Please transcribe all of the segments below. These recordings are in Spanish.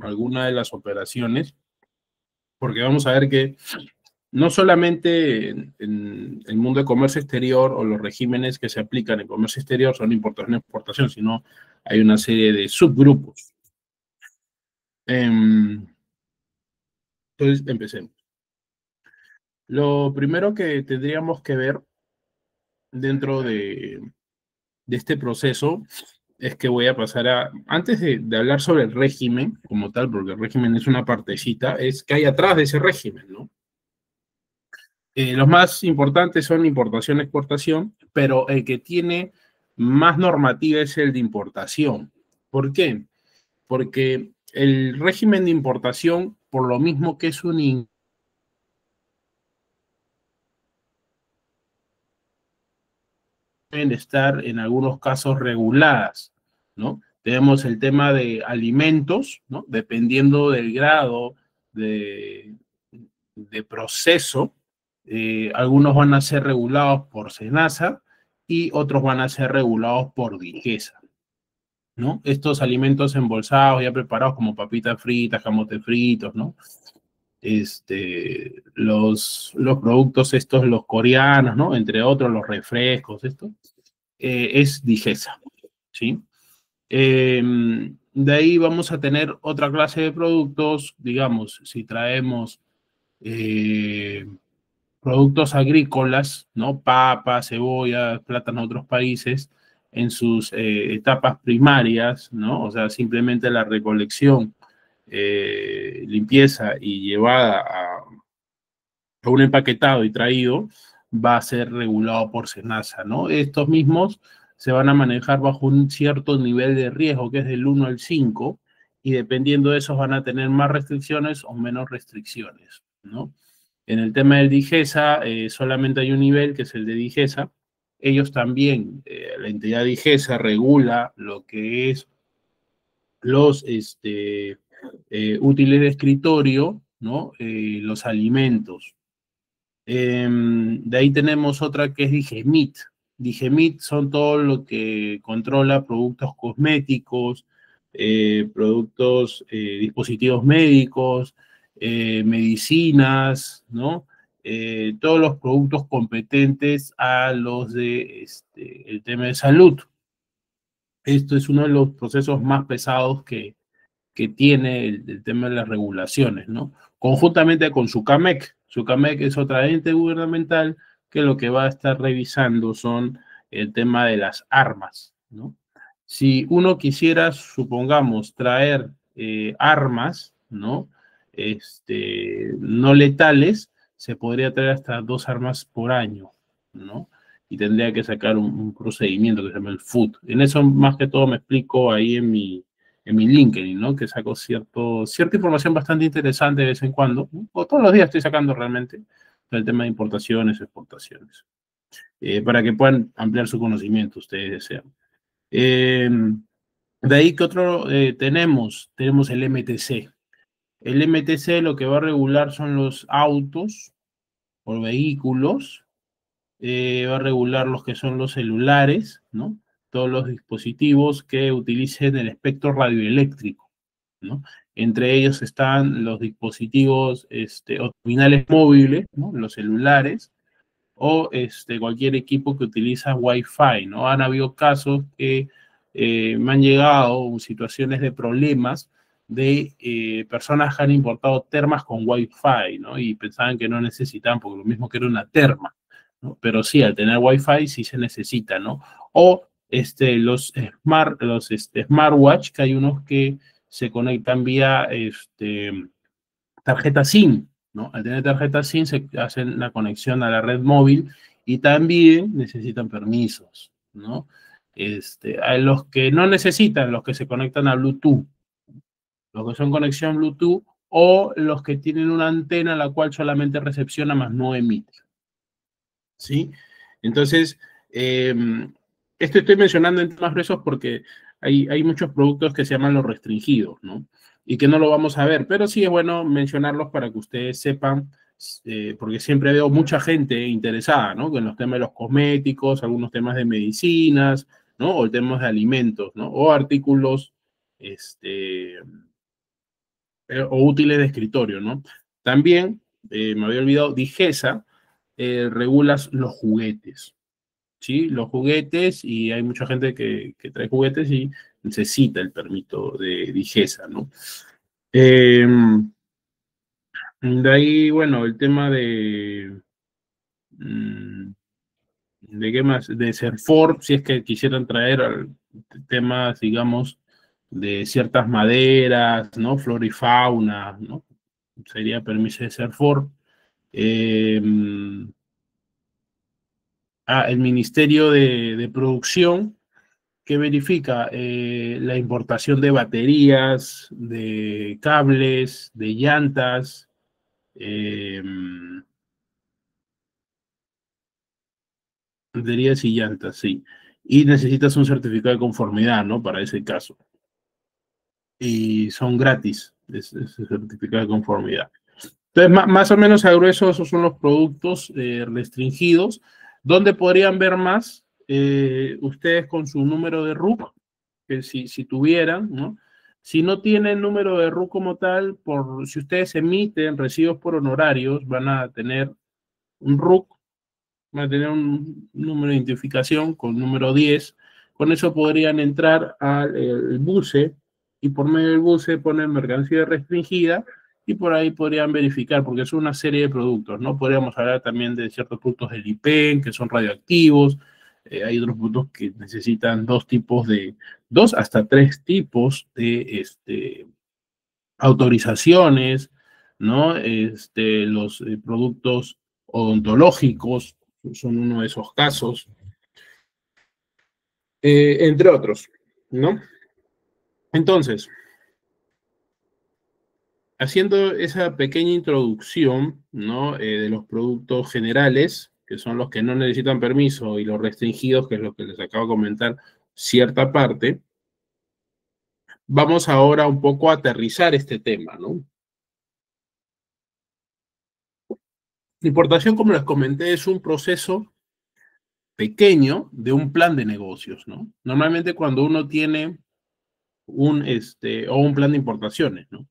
alguna de las operaciones, porque vamos a ver que no solamente en el mundo de comercio exterior o los regímenes que se aplican en comercio exterior son importación y exportación, sino hay una serie de subgrupos. Entonces, empecemos. Lo primero que tendríamos que ver dentro de este proceso es que voy a pasar a, antes de hablar sobre el régimen como tal, porque el régimen es una partecita, es que hay atrás de ese régimen, ¿no? Los más importantes son importación, exportación, pero el que tiene más normativa es el de importación. ¿Por qué? Porque el régimen de importación, por lo mismo que es un deben estar en algunos casos reguladas, ¿no? Tenemos el tema de alimentos, ¿no? Dependiendo del grado de proceso, algunos van a ser regulados por SENASA y otros van a ser regulados por DIGESA, ¿no? Estos alimentos embolsados ya preparados como papitas fritas, camotes fritos, ¿no? Los productos estos, los coreanos, ¿no? Entre otros, los refrescos, esto, es DIGESA, ¿sí? De ahí vamos a tener otra clase de productos, digamos, si traemos productos agrícolas, ¿no? Papas, cebollas, plátanos de otros países, en sus etapas primarias, ¿no? O sea, simplemente la recolección, limpieza y llevada a un empaquetado y traído, va a ser regulado por SENASA, ¿no? Estos mismos se van a manejar bajo un cierto nivel de riesgo, que es del 1 al 5, y dependiendo de esos van a tener más restricciones o menos restricciones, ¿no? En el tema del DIGESA, solamente hay un nivel, que es el de DIGESA. Ellos también, la entidad DIGESA regula lo que es los útiles de escritorio, ¿no? Los alimentos. De ahí tenemos otra que es DIGEMIT. DIGEMIT son todo lo que controla productos cosméticos, productos, dispositivos médicos, medicinas, ¿no? Todos los productos competentes a los de el tema de salud. Esto es uno de los procesos más pesados que tiene el tema de las regulaciones, ¿no? Conjuntamente con SUCAMEC. SUCAMEC es otra ente gubernamental que lo que va a estar revisando son el tema de las armas, ¿no? Si uno quisiera, supongamos, traer armas, ¿no? No letales, se podría traer hasta 2 armas por año, ¿no? Y tendría que sacar un procedimiento que se llama el FUT. En eso más que todo me explico ahí en mi LinkedIn, ¿no? Que saco cierta información bastante interesante de vez en cuando, ¿no? O todos los días estoy sacando realmente el tema de importaciones, exportaciones, para que puedan ampliar su conocimiento, ustedes desean. De ahí que otro tenemos el MTC. El MTC lo que va a regular son los autos o vehículos, va a regular los que son los celulares, ¿no? Todos los dispositivos que utilicen el espectro radioeléctrico, ¿no? Entre ellos están los dispositivos o terminales móviles, ¿no? Los celulares, o cualquier equipo que utiliza Wi-Fi, ¿no? Han habido casos que me han llegado situaciones de problemas de personas que han importado termas con Wi-Fi, ¿no? Y pensaban que no necesitaban, porque lo mismo que era una terma, ¿no? Pero sí, al tener Wi-Fi sí se necesita, ¿no? O los smartwatch, que hay unos que se conectan vía tarjeta SIM, ¿no? Al tener tarjeta SIM se hacen la conexión a la red móvil y también necesitan permisos, ¿no? A los que no necesitan, los que se conectan a Bluetooth, los que son conexión Bluetooth, o los que tienen una antena la cual solamente recepciona más no emite, ¿sí? Entonces, esto estoy mencionando en temas gruesos porque hay muchos productos que se llaman los restringidos, ¿no? Y que no lo vamos a ver, pero sí es bueno mencionarlos para que ustedes sepan, porque siempre veo mucha gente interesada, ¿no? En los temas de los cosméticos, algunos temas de medicinas, ¿no? O temas de alimentos, ¿no? O artículos, o útiles de escritorio, ¿no? También, me había olvidado, Digesa regula los juguetes, ¿sí? Los juguetes, y hay mucha gente que trae juguetes y necesita el permiso de Digesa, ¿no? Eh, de ahí, bueno, el tema mm, ¿de qué más? De Serfor, si es que quisieran traer temas, digamos, de ciertas maderas, ¿no? Flora y fauna, ¿no? Sería permiso de Serfor. Eh, el Ministerio de Producción, que verifica la importación de baterías, de cables, de llantas, eh, baterías y llantas, sí. Y necesitas un certificado de conformidad, ¿no? Para ese caso. Y son gratis, ese certificado de conformidad. Entonces, más o menos a grueso, esos son los productos restringidos. ¿Dónde podrían ver más? Ustedes con su número de RUC, que si tuvieran, ¿no? Si no tienen número de RUC como tal, si ustedes emiten recibos por honorarios, van a tener un RUC, van a tener un número de identificación con número 10. Con eso podrían entrar al BUSE y por medio del BUSE ponen mercancía restringida y por ahí podrían verificar, porque es una serie de productos, ¿no? Podríamos hablar también de ciertos productos del IPEN que son radioactivos. Hay otros productos que necesitan dos hasta tres tipos de autorizaciones, ¿no? Los productos odontológicos son uno de esos casos, entre otros, ¿no? Entonces, haciendo esa pequeña introducción, ¿no? De los productos generales, que son los que no necesitan permiso, y los restringidos, que es lo que les acabo de comentar, cierta parte, vamos ahora un poco a aterrizar este tema, ¿no? La importación, como les comenté, es un proceso pequeño de un plan de negocios, ¿no? Normalmente cuando uno tiene o un plan de importaciones, ¿no?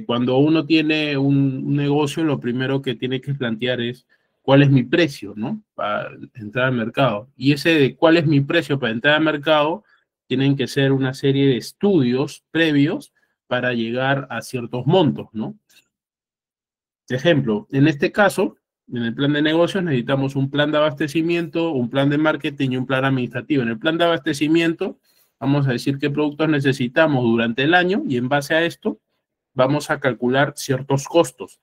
Cuando uno tiene un negocio, lo primero que tiene que plantear es cuál es mi precio, ¿no? Para entrar al mercado. Y ese de cuál es mi precio para entrar al mercado, tienen que ser una serie de estudios previos para llegar a ciertos montos, ¿no? Ejemplo, en este caso, en el plan de negocios necesitamos un plan de abastecimiento, un plan de marketing y un plan administrativo. En el plan de abastecimiento vamos a decir qué productos necesitamos durante el año y en base a esto vamos a calcular ciertos costos.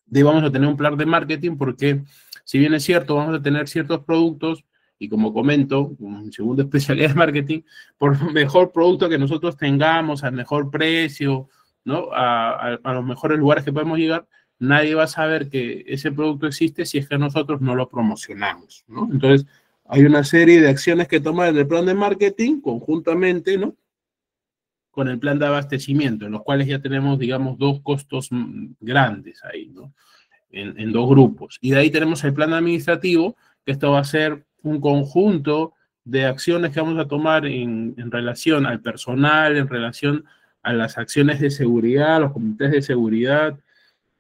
De vamos a tener un plan de marketing porque, si bien es cierto, vamos a tener ciertos productos y como comento, como mi segunda especialidad es marketing, por mejor producto que nosotros tengamos, al mejor precio, ¿no? A los mejores lugares que podemos llegar, nadie va a saber que ese producto existe si es que nosotros no lo promocionamos, ¿no? Entonces, hay una serie de acciones que tomar en el plan de marketing conjuntamente, ¿no? Con el plan de abastecimiento, en los cuales ya tenemos, digamos, dos costos grandes ahí, ¿no? En dos grupos. Y de ahí tenemos el plan administrativo, que esto va a ser un conjunto de acciones que vamos a tomar en relación al personal, en relación a las acciones de seguridad, los comités de seguridad,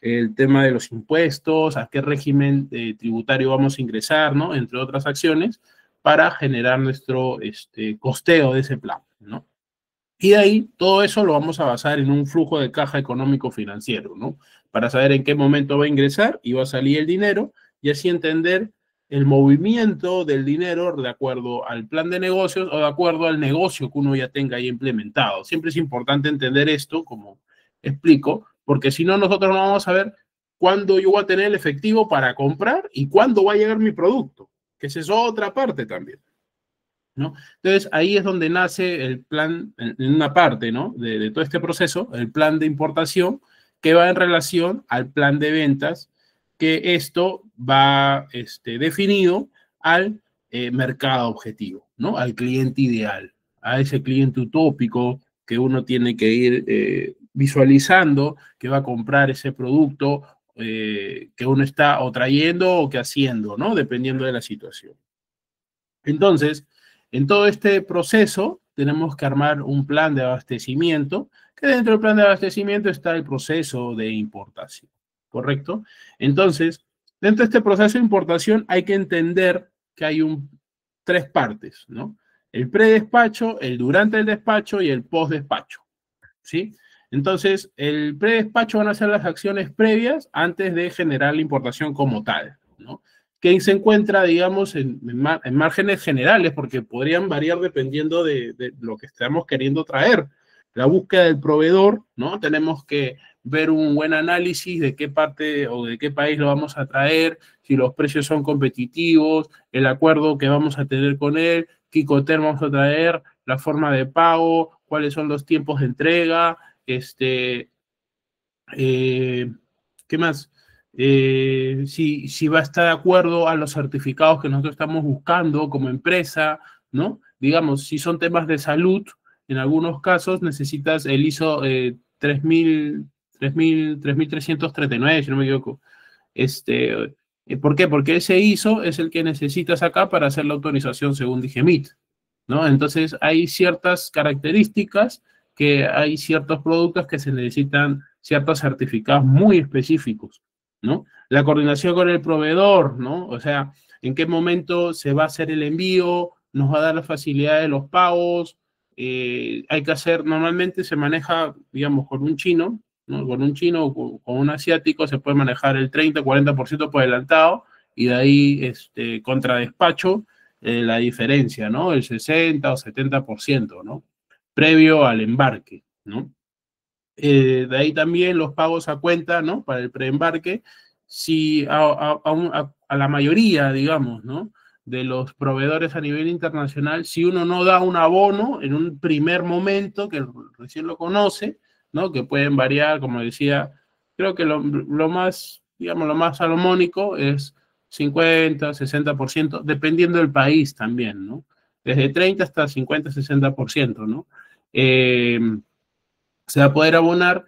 el tema de los impuestos, a qué régimen tributario vamos a ingresar, ¿no? Entre otras acciones, para generar nuestro costeo de ese plan, ¿no? Y de ahí todo eso lo vamos a basar en un flujo de caja económico financiero, ¿no? Para saber en qué momento va a ingresar y va a salir el dinero y así entender el movimiento del dinero de acuerdo al plan de negocios o de acuerdo al negocio que uno ya tenga ahí implementado. Siempre es importante entender esto, como explico, porque si no nosotros no vamos a ver cuándo yo voy a tener el efectivo para comprar y cuándo va a llegar mi producto, que esa es otra parte también, ¿no? Entonces, ahí es donde nace el plan, en una parte, ¿no? De todo este proceso, el plan de importación, que va en relación al plan de ventas, que esto va definido al mercado objetivo, ¿no? Al cliente ideal, a ese cliente utópico que uno tiene que ir visualizando, que va a comprar ese producto que uno está o trayendo o que haciendo, ¿no? Dependiendo de la situación. Entonces, en todo este proceso, tenemos que armar un plan de abastecimiento, que dentro del plan de abastecimiento está el proceso de importación, ¿correcto? Entonces, dentro de este proceso de importación hay que entender que hay tres partes, ¿no? El predespacho, el durante el despacho y el postdespacho, ¿sí? Entonces, el predespacho van a ser las acciones previas antes de generar la importación como tal, ¿no? Que se encuentra, digamos, en márgenes generales, porque podrían variar dependiendo de lo que estamos queriendo traer. La búsqueda del proveedor, ¿no? Tenemos que ver un buen análisis de qué parte o de qué país lo vamos a traer, si los precios son competitivos, el acuerdo que vamos a tener con él, qué Incoterm vamos a traer, la forma de pago, cuáles son los tiempos de entrega, eh, ¿qué más? Si va a estar de acuerdo a los certificados que nosotros estamos buscando como empresa, ¿no? Digamos, si son temas de salud, en algunos casos necesitas el ISO 3339, si no me equivoco. ¿Por qué? Porque ese ISO es el que necesitas acá para hacer la autorización según DIGEMIT, ¿no? Entonces, hay ciertas características que hay ciertos productos que se necesitan ciertos certificados muy específicos, ¿no? La coordinación con el proveedor, ¿no? O sea, en qué momento se va a hacer el envío, nos va a dar la facilidad de los pagos, hay que hacer, normalmente se maneja, digamos, con un chino, ¿no? Con un chino o con un asiático se puede manejar el 30-40% por adelantado y de ahí, contra despacho, la diferencia, ¿no? El 60 o 70%, ¿no? Previo al embarque, ¿no? De ahí también los pagos a cuenta, ¿no? Para el preembarque, si a la mayoría, digamos, ¿no? De los proveedores a nivel internacional, si uno no da un abono en un primer momento, que recién lo conoce, ¿no? Que pueden variar, como decía, creo que lo más, digamos, lo más salomónico es 50, 60%, dependiendo del país también, ¿no? Desde 30 hasta 50, 60%, ¿no? Se va a poder abonar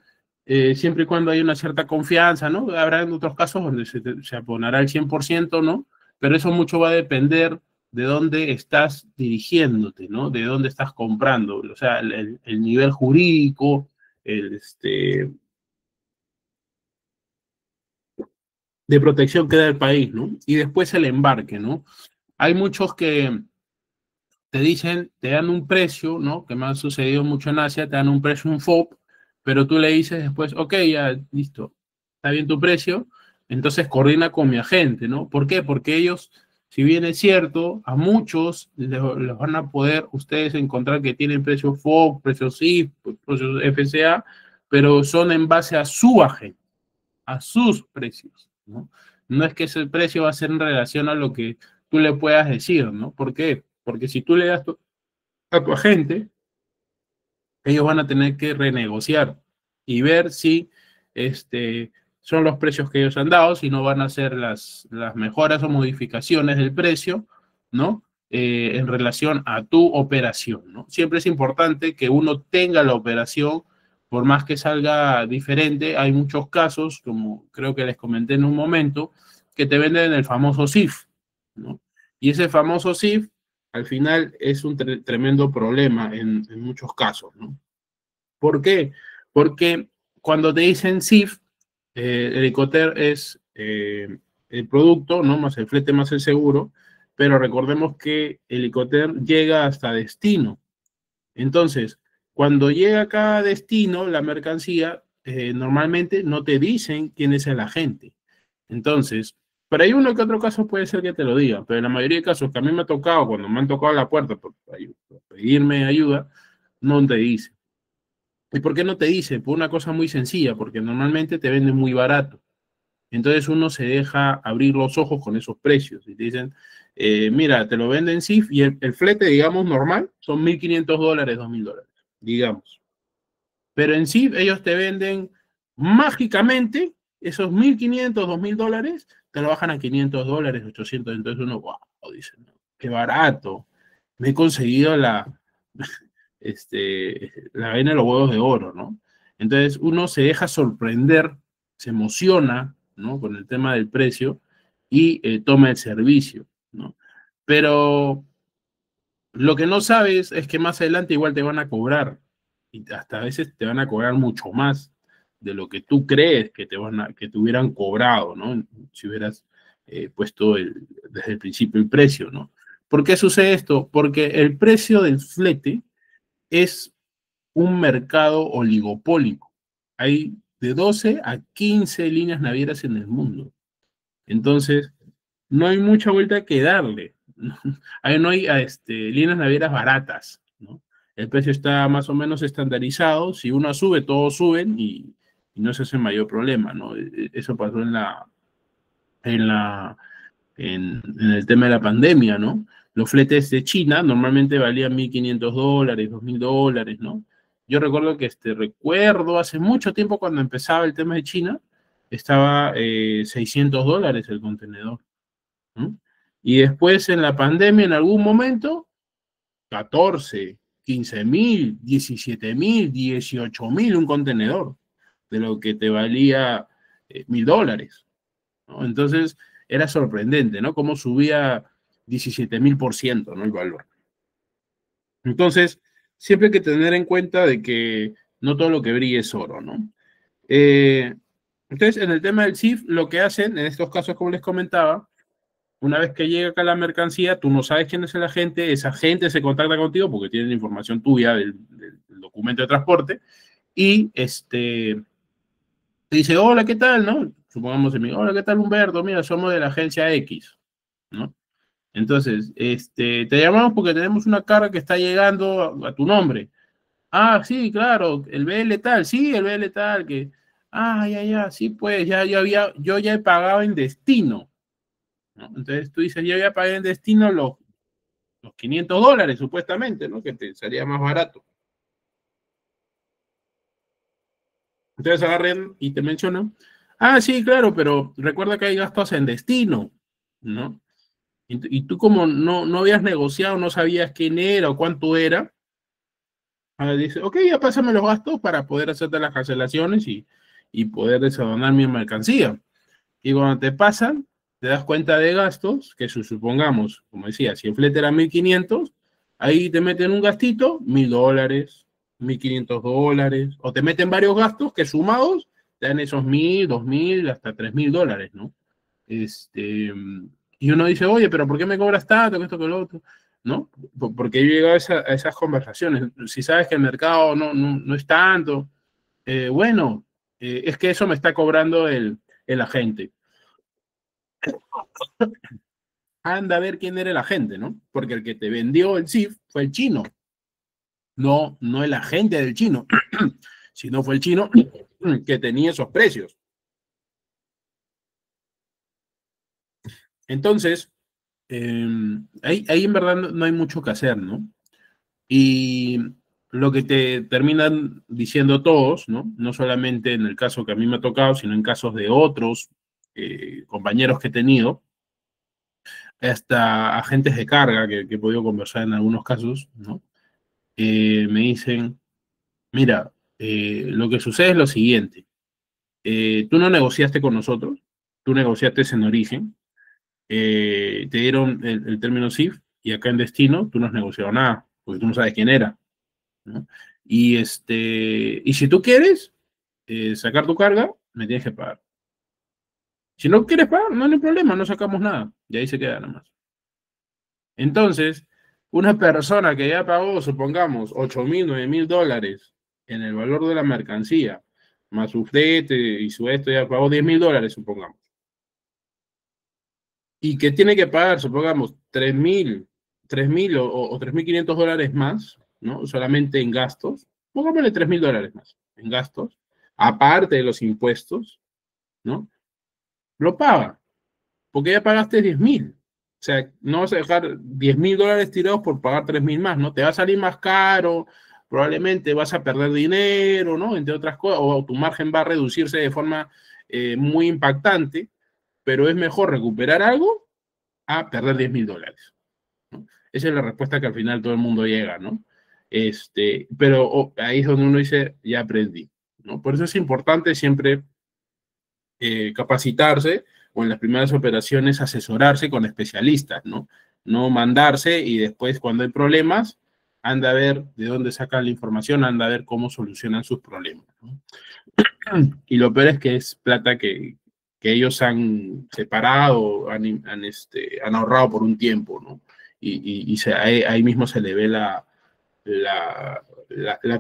siempre y cuando haya una cierta confianza, ¿no? Habrá en otros casos donde se abonará el 100%, ¿no? Pero eso mucho va a depender de dónde estás dirigiéndote, ¿no? De dónde estás comprando, o sea, el nivel jurídico, el, de protección que da el país, ¿no? Y después el embarque, ¿no? Hay muchos que te dicen, te dan un precio, ¿no? Que me ha sucedido mucho en Asia, te dan un precio, un FOB, pero tú le dices después, ok, ya, listo, está bien tu precio, entonces coordina con mi agente, ¿no? ¿Por qué? Porque ellos, si bien es cierto, a muchos les van a poder ustedes encontrar que tienen precio FOB, precio CIF, precio FCA, pero son en base a su agente, a sus precios, ¿no? No es que ese precio va a ser en relación a lo que tú le puedas decir, ¿no? ¿Por qué? Porque si tú le das a tu agente, ellos van a tener que renegociar y ver si son los precios que ellos han dado, si no van a hacer las mejoras o modificaciones del precio, ¿no? En relación a tu operación, ¿no? Siempre es importante que uno tenga la operación, por más que salga diferente. Hay muchos casos, como creo que les comenté en un momento, que te venden el famoso CIF, ¿no? Y ese famoso CIF al final es un tremendo problema en muchos casos, ¿no? ¿Por qué? Porque cuando te dicen CIF, el Ecoter es el producto, ¿no? Más el flete más el seguro, pero recordemos que el Ecoter llega hasta destino. Entonces, cuando llega a cada destino, la mercancía, normalmente no te dicen quién es el agente. Entonces, pero hay uno que otro caso puede ser que te lo diga, pero en la mayoría de casos que a mí me ha tocado, cuando me han tocado la puerta por pedirme ayuda, no te dice. ¿Y por qué no te dice? Por una cosa muy sencilla, porque normalmente te venden muy barato. Entonces uno se deja abrir los ojos con esos precios y te dicen, mira, te lo venden CIF y el flete, digamos, normal, son $1.500, $2.000, digamos. Pero en CIF ellos te venden mágicamente esos $1.500, $2.000, te lo bajan a $500, 800. Entonces uno, wow, dice, no, qué barato. Me he conseguido la vaina de los huevos de oro, ¿no? Entonces uno se deja sorprender, se emociona, ¿no? Con el tema del precio y toma el servicio, ¿no? Pero Lo que no sabes es que más adelante igual te van a cobrar, y hasta a veces te van a cobrar mucho más de lo que tú crees que que te hubieran cobrado, ¿no? Si hubieras puesto desde el principio el precio, ¿no? ¿Por qué sucede esto? Porque el precio del flete es un mercado oligopólico. Hay de 12 a 15 líneas navieras en el mundo. Entonces, no hay mucha vuelta que darle. Ahí no hay líneas navieras baratas, ¿no? El precio está más o menos estandarizado. Si uno sube, todos suben y no se hace mayor problema, ¿no? Eso pasó en la, en el tema de la pandemia, ¿no? Los fletes de China normalmente valían $1.500, $2.000, ¿no? Yo recuerdo que recuerdo hace mucho tiempo cuando empezaba el tema de China, estaba $600 el contenedor, ¿no? Y después en la pandemia, en algún momento, 14, 15.000, 17.000, 18.000 un contenedor, de lo que te valía $1.000, ¿no? Entonces era sorprendente, ¿no? Cómo subía 17.000%, ¿no? El valor. Entonces, siempre hay que tener en cuenta de que no todo lo que brilla es oro, ¿no? Eh, entonces, en el tema del CIF, lo que hacen, en estos casos, como les comentaba, una vez que llega acá la mercancía, tú no sabes quién es el agente, esa gente se contacta contigo porque tienen información tuya del documento de transporte y te dice, hola, ¿qué tal? ¿No? Supongamos, hola, ¿qué tal, Humberto? Mira, somos de la agencia X, ¿no? Entonces, te llamamos porque tenemos una carga que está llegando a tu nombre. Ah, sí, claro, el BL tal, sí, el BL tal, que, ya, sí, pues, yo ya he pagado en destino, ¿no? Entonces tú dices, yo ya pagué en destino los $500, supuestamente, ¿no? Que te salía más barato. Entonces agarren y te mencionan, sí, claro, pero recuerda que hay gastos en destino, ¿no? Y tú como no habías negociado, no sabías quién era o cuánto era, dice, ok, ya pásame los gastos para poder hacerte las cancelaciones y poder desaduanar mi mercancía. Y cuando te pasan, te das cuenta de gastos, que supongamos, como decía, si el flete era 1.500, ahí te meten un gastito, $1.000, $1.500, o te meten varios gastos que sumados te dan esos 1.000, 2.000, hasta $3.000, ¿no? Y uno dice, oye, pero ¿por qué me cobras tanto, que esto, que lo otro? ¿No? Porque yo he llegado a esas conversaciones. Si sabes que el mercado no es tanto, bueno, es que eso me está cobrando el agente. Anda a ver quién era el agente, ¿no? Porque el que te vendió el CIF fue el chino, no el agente del chino, sino fue el chino que tenía esos precios. Entonces, ahí en verdad no hay mucho que hacer, ¿no? Y lo que te terminan diciendo todos, ¿no? No solamente en el caso que a mí me ha tocado, sino en casos de otros compañeros que he tenido, hasta agentes de carga que he podido conversar en algunos casos, ¿no? Me dicen, mira, lo que sucede es lo siguiente, tú no negociaste con nosotros, tú negociaste en origen, te dieron el término CIF y acá en destino tú no has negociado nada, porque tú no sabes quién era, ¿no? Y si tú quieres sacar tu carga, me tienes que pagar. Si no quieres pagar, no hay problema, no sacamos nada. Y ahí se queda nada más. Entonces, una persona que ya pagó, supongamos, 8.000, $9.000 en el valor de la mercancía, más su flete y su esto, ya pagó $10.000, supongamos. Y que tiene que pagar, supongamos, 3.000 o $3.500 más, ¿no? Solamente en gastos. Pongámosle $3.000 más en gastos, aparte de los impuestos, ¿no? Lo paga, porque ya pagaste 10.000. O sea, no vas a dejar $10.000 tirados por pagar 3.000 más, ¿no? Te va a salir más caro, probablemente vas a perder dinero, ¿no? Entre otras cosas, o tu margen va a reducirse de forma muy impactante, pero es mejor recuperar algo a perder $10.000, ¿no? Esa es la respuesta que al final todo el mundo llega, ¿no? Pero ahí es donde uno dice, ya aprendí, ¿no? Por eso es importante siempre capacitarse o en las primeras operaciones asesorarse con especialistas, ¿no? no mandarse y después cuando hay problemas, anda a ver de dónde sacan la información, anda a ver cómo solucionan sus problemas, ¿no? Y lo peor es que es plata que ellos han separado, han ahorrado por un tiempo, ¿no? Ahí mismo se le ve la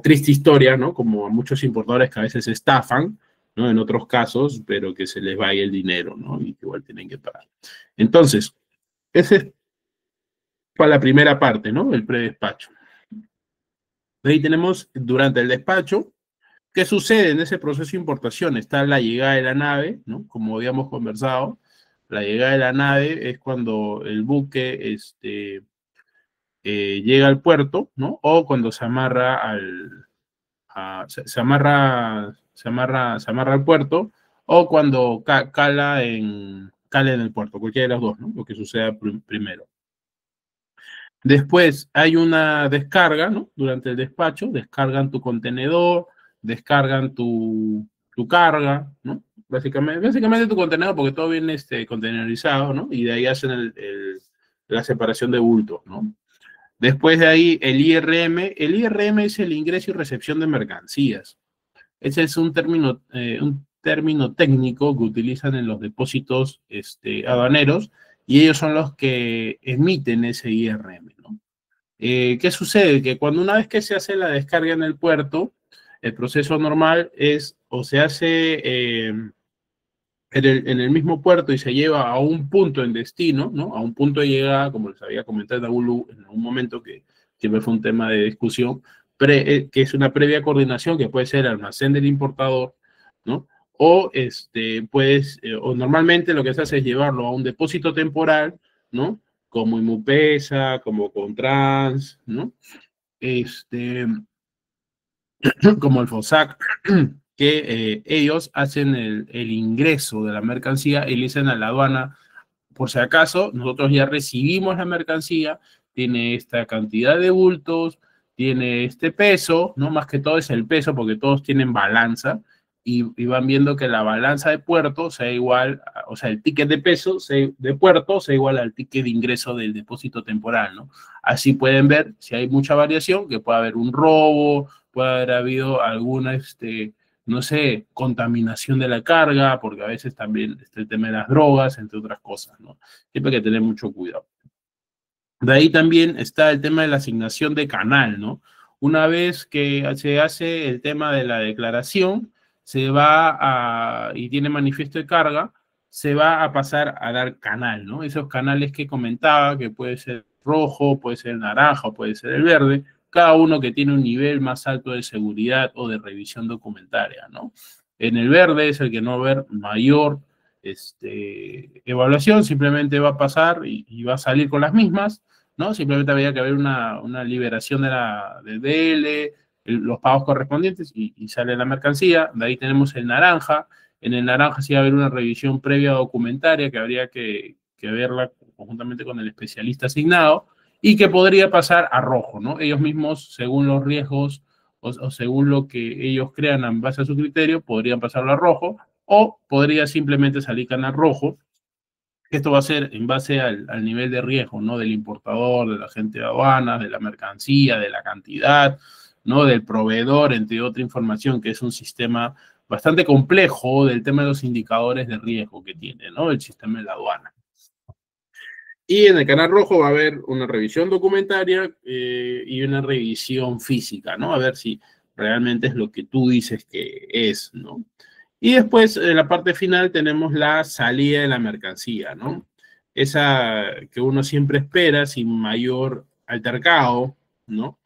triste historia, ¿no? Como a muchos importadores que a veces estafan, ¿no? En otros casos, pero que se les va ahí el dinero, ¿no? Y que igual tienen que pagar. Entonces, esa fue la primera parte, ¿no? El predespacho. De ahí tenemos durante el despacho. ¿Qué sucede en ese proceso de importación? Está la llegada de la nave, ¿no? Como habíamos conversado, la llegada de la nave es cuando el buque llega al puerto, ¿no? O cuando se amarra se amarra al puerto, o cuando cala en el puerto, cualquiera de las dos, ¿no? Lo que suceda primero. Después hay una descarga, ¿no? Durante el despacho, descargan tu contenedor, descargan tu carga, ¿no? Básicamente tu contenedor, porque todo viene contenerizado, ¿no? Y de ahí hacen la separación de bultos, ¿no? Después de ahí el IRM es el ingreso y recepción de mercancías. Ese es un término técnico que utilizan en los depósitos aduaneros y ellos son los que emiten ese IRM, ¿no? ¿Qué sucede? Que cuando una vez que se hace la descarga en el puerto, el proceso normal es o se hace en el mismo puerto y se lleva a un punto en destino, ¿no? A un punto de llegada, como les había comentado en algún momento que siempre fue un tema de discusión, que es una previa coordinación que puede ser el almacén del importador, ¿no? O, o normalmente lo que se hace es llevarlo a un depósito temporal, ¿no? Como Imupesa, como Contrans, ¿no? Como el FOSAC, que ellos hacen el ingreso de la mercancía y le dicen a la aduana, por si acaso, nosotros ya recibimos la mercancía, tiene esta cantidad de bultos, tiene este peso, ¿no? Más que todo es el peso, porque todos tienen balanza, y van viendo que la balanza de puerto sea igual, o sea, el ticket de peso de puerto sea igual al ticket de ingreso del depósito temporal, ¿no? Así pueden ver si hay mucha variación, que puede haber un robo, puede haber habido alguna, no sé, contaminación de la carga, porque a veces también está el tema de las drogas, entre otras cosas, ¿no? Siempre hay que tener mucho cuidado. De ahí también está el tema de la asignación de canal, ¿no? Una vez que se hace el tema de la declaración, se va y tiene manifiesto de carga, se va a pasar a dar canal, ¿no? Esos canales que comentaba, que puede ser rojo, puede ser naranja, puede ser el verde, cada uno que tiene un nivel más alto de seguridad o de revisión documentaria, ¿no? En el verde es el que no va a haber mayor evaluación, simplemente va a pasar y va a salir con las mismas, ¿no? Simplemente había que haber una liberación del DL, los pagos correspondientes y sale la mercancía. De ahí tenemos el naranja. En el naranja sí va a haber una revisión previa documentaria que habría que verla conjuntamente con el especialista asignado y que podría pasar a rojo, ¿no? Ellos mismos, según los riesgos o según lo que ellos crean en base a su criterio, podrían pasarlo a rojo o podría simplemente salir canal rojo. Esto va a ser en base al nivel de riesgo, ¿no? Del importador, del agente de aduanas, de la mercancía, de la cantidad, ¿no? Del proveedor, entre otra información, que es un sistema bastante complejo del tema de los indicadores de riesgo que tiene, ¿no? El sistema de la aduana. Y en el canal rojo va a haber una revisión documentaria y una revisión física, ¿no? A ver si realmente es lo que tú dices que es, ¿no? Y después, en la parte final, tenemos la salida de la mercancía, ¿no? Esa que uno siempre espera sin mayor altercado, ¿no?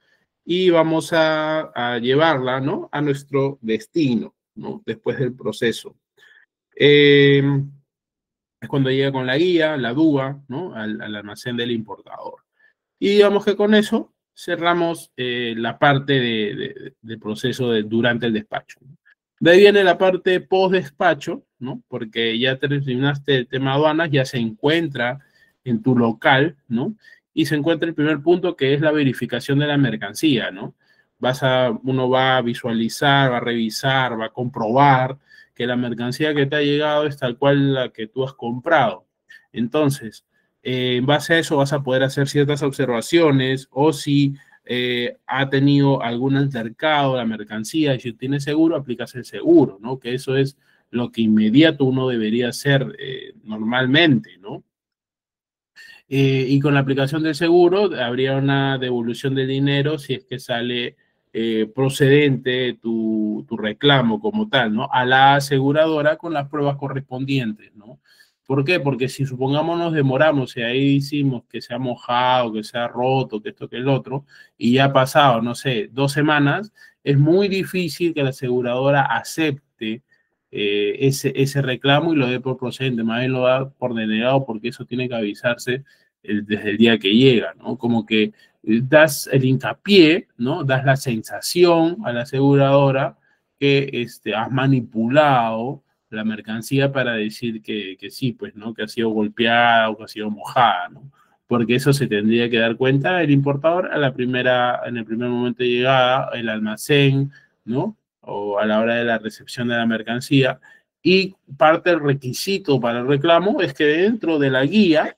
Y vamos a llevarla, ¿no? A nuestro destino, ¿no? Después del proceso. Es cuando llega con la guía, la DUA, ¿no? Al almacén del importador. Y digamos que con eso cerramos la parte de proceso durante el despacho. De ahí viene la parte post-despacho, ¿no? Porque ya terminaste el tema aduanas, ya se encuentra en tu local, ¿no? Y se encuentra el primer punto que es la verificación de la mercancía, ¿no? Uno va a visualizar, va a revisar, va a comprobar que la mercancía que te ha llegado es tal cual la que tú has comprado. Entonces, En base a eso vas a poder hacer ciertas observaciones o si ha tenido algún altercado la mercancía y si tiene seguro, aplicas el seguro, ¿no? Que eso es lo que inmediato uno debería hacer normalmente, ¿no? Y con la aplicación del seguro habría una devolución del dinero si es que sale procedente tu reclamo como tal, ¿no? A la aseguradora con las pruebas correspondientes, ¿no? ¿Por qué? Porque si supongamos nos demoramos y ahí decimos que se ha mojado, que se ha roto, que esto, que el otro, y ya ha pasado, no sé, 2 semanas, es muy difícil que la aseguradora acepte ese reclamo y lo dé por procedente, más bien lo da por denegado porque eso tiene que avisarse desde el día que llega, ¿no? Como que das el hincapié, ¿no? Das la sensación a la aseguradora que has manipulado la mercancía para decir que sí, pues, ¿no? Que ha sido golpeada o que ha sido mojada, ¿no? Porque eso se tendría que dar cuenta el importador en el primer momento de llegada, el almacén, ¿no? O a la hora de la recepción de la mercancía. Y parte del requisito para el reclamo es que dentro de la guía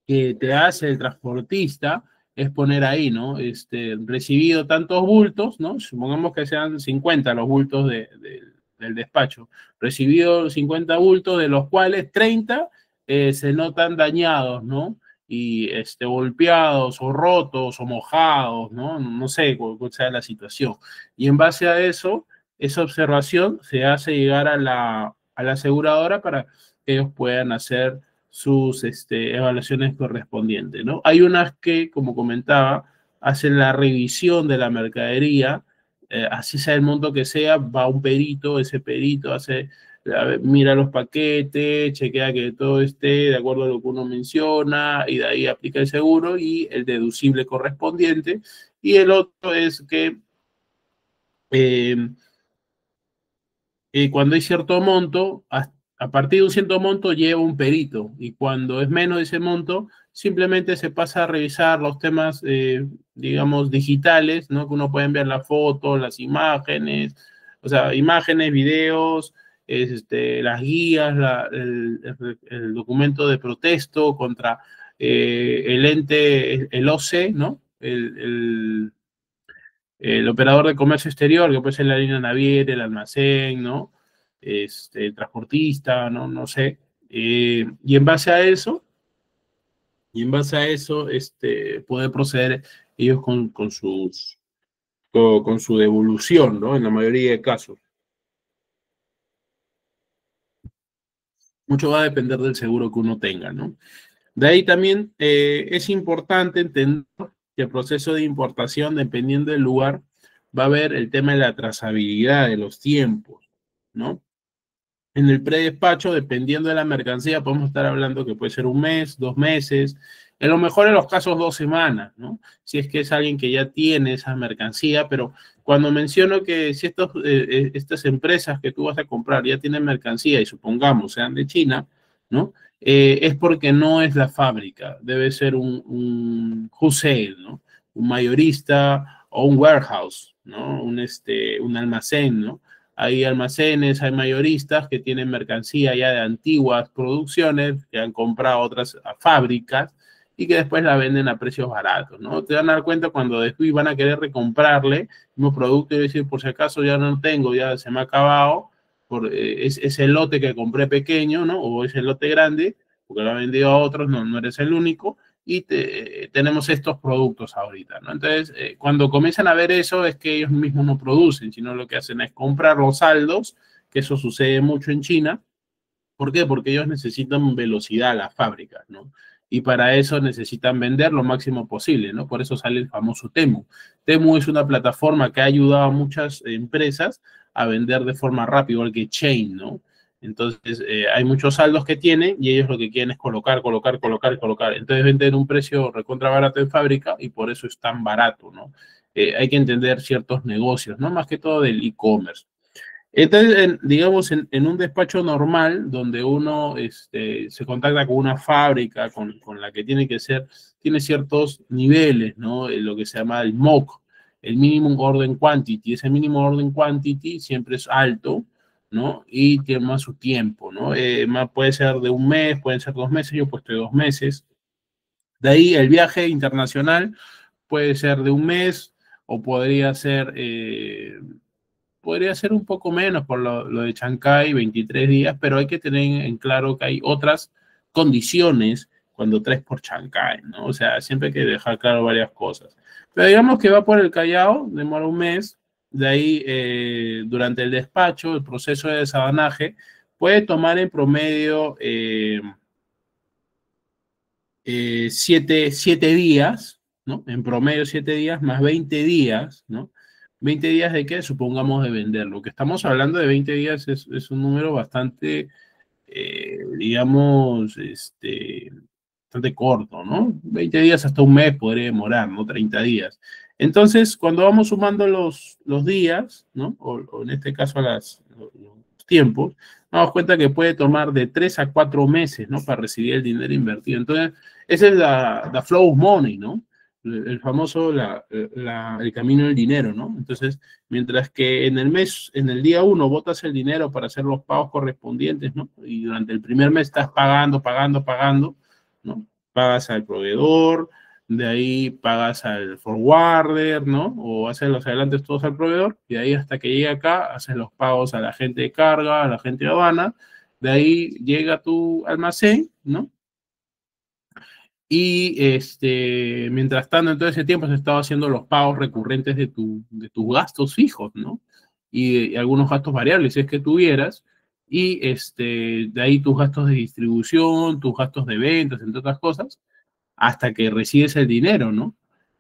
que te hace el transportista es poner ahí, ¿no? Recibido tantos bultos, ¿no? Supongamos que sean 50 los bultos del despacho. Recibido 50 bultos, de los cuales 30 se notan dañados, ¿no? Y golpeados o rotos o mojados, ¿no? No sé cuál sea la situación. Y en base a eso, esa observación se hace llegar a la aseguradora para que ellos puedan hacer sus evaluaciones correspondientes, ¿no? Hay unas que, como comentaba, hacen la revisión de la mercadería, así sea el monto que sea, va un perito, ese perito hace, mira los paquetes, chequea que todo esté de acuerdo a lo que uno menciona y de ahí aplica el seguro y el deducible correspondiente. Y el otro es que eh, cuando hay cierto monto, a partir de un cierto monto lleva un perito y cuando es menos de ese monto, simplemente se pasa a revisar los temas, digamos, digitales, ¿no? Que uno puede enviar las fotos, las imágenes, o sea, imágenes, videos, las guías, el documento de protesto contra el ente, el OC, ¿no? El operador de comercio exterior, que puede ser la línea naviera, el almacén, ¿no? El transportista, ¿no? No sé. Y en base a eso, puede proceder ellos con su devolución, ¿no? En la mayoría de casos. Mucho va a depender del seguro que uno tenga, ¿no? De ahí también es importante entender que el proceso de importación, dependiendo del lugar, va a haber el tema de la trazabilidad de los tiempos, ¿no? En el predespacho, dependiendo de la mercancía, podemos estar hablando que puede ser un mes, 2 meses, en lo mejor en los casos 2 semanas, ¿no? Si es que es alguien que ya tiene esa mercancía, pero cuando menciono que si estas empresas que tú vas a comprar ya tienen mercancía y supongamos sean de China, ¿no? Es porque no es la fábrica, debe ser un wholesale, ¿no? Un mayorista o un warehouse, ¿no? Un almacén, ¿no? Hay almacenes, hay mayoristas que tienen mercancía ya de antiguas producciones, que han comprado otras fábricas y que después la venden a precios baratos, ¿no? Te van a dar cuenta cuando después van a querer recomprarle el mismo producto y decir, por si acaso ya no tengo, ya se me ha acabado, es el lote que compré pequeño, ¿no? O es el lote grande, porque lo ha vendido a otros, no eres el único, y tenemos estos productos ahorita, ¿no? Entonces, cuando comienzan a ver eso es que ellos mismos no producen, sino lo que hacen es comprar los saldos, que eso sucede mucho en China. ¿Por qué? Porque ellos necesitan velocidad a las fábricas, ¿no? Y para eso necesitan vender lo máximo posible, ¿no? Por eso sale el famoso Temu. Temu es una plataforma que ha ayudado a muchas empresas a vender de forma rápida, igual que Chain, ¿no? Entonces, hay muchos saldos que tienen y ellos lo que quieren es colocar, colocar, colocar, colocar. Entonces, venden un precio recontra barato en fábrica y por eso es tan barato, ¿no? Hay que entender ciertos negocios, ¿no? Más que todo del e-commerce. Entonces, digamos, en un despacho normal, donde uno se contacta con una fábrica con la que tiene que ser, tiene ciertos niveles, ¿no? Lo que se llama el MOQ, el Minimum Order Quantity. Ese Minimum Order Quantity siempre es alto, ¿no? Y tiene más su tiempo, ¿no? Puede ser de un mes, pueden ser 2 meses, yo he puesto de 2 meses. De ahí el viaje internacional puede ser de un mes o podría ser un poco menos por lo de Chancay, 23 días, pero hay que tener en claro que hay otras condiciones cuando traes por Chancay, ¿no? O sea, siempre hay que dejar claro varias cosas. Pero digamos que va por el Callao, demora un mes, de ahí durante el despacho, el proceso de desabanaje, puede tomar en promedio 7 días, ¿no? En promedio 7 días más 20 días, ¿no? 20 días de qué, supongamos de vender. Lo que estamos hablando de 20 días es un número bastante, digamos, bastante corto, ¿no? 20 días hasta un mes podría demorar, ¿no? 30 días. Entonces, cuando vamos sumando los días, ¿no? O en este caso los tiempos, nos damos cuenta que puede tomar de 3 a 4 meses, ¿no? Para recibir el dinero invertido. Entonces, ese es la flow of money, ¿no? El famoso, el camino del dinero, ¿no? Entonces, mientras que en el mes, en el día uno, botas el dinero para hacer los pagos correspondientes, ¿no? Y durante el primer mes estás pagando, ¿no? Pagas al proveedor, de ahí pagas al forwarder, ¿no? O haces los adelantes todos al proveedor, y de ahí hasta que llega acá, haces los pagos a la gente de carga, a la gente de aduana, de ahí llega a tu almacén, ¿no? Y mientras tanto, en todo ese tiempo se estaba haciendo los pagos recurrentes de tus gastos fijos, ¿no? Y algunos gastos variables, si es que tuvieras, y de ahí tus gastos de distribución, tus gastos de ventas, entre otras cosas, hasta que recibes el dinero, ¿no?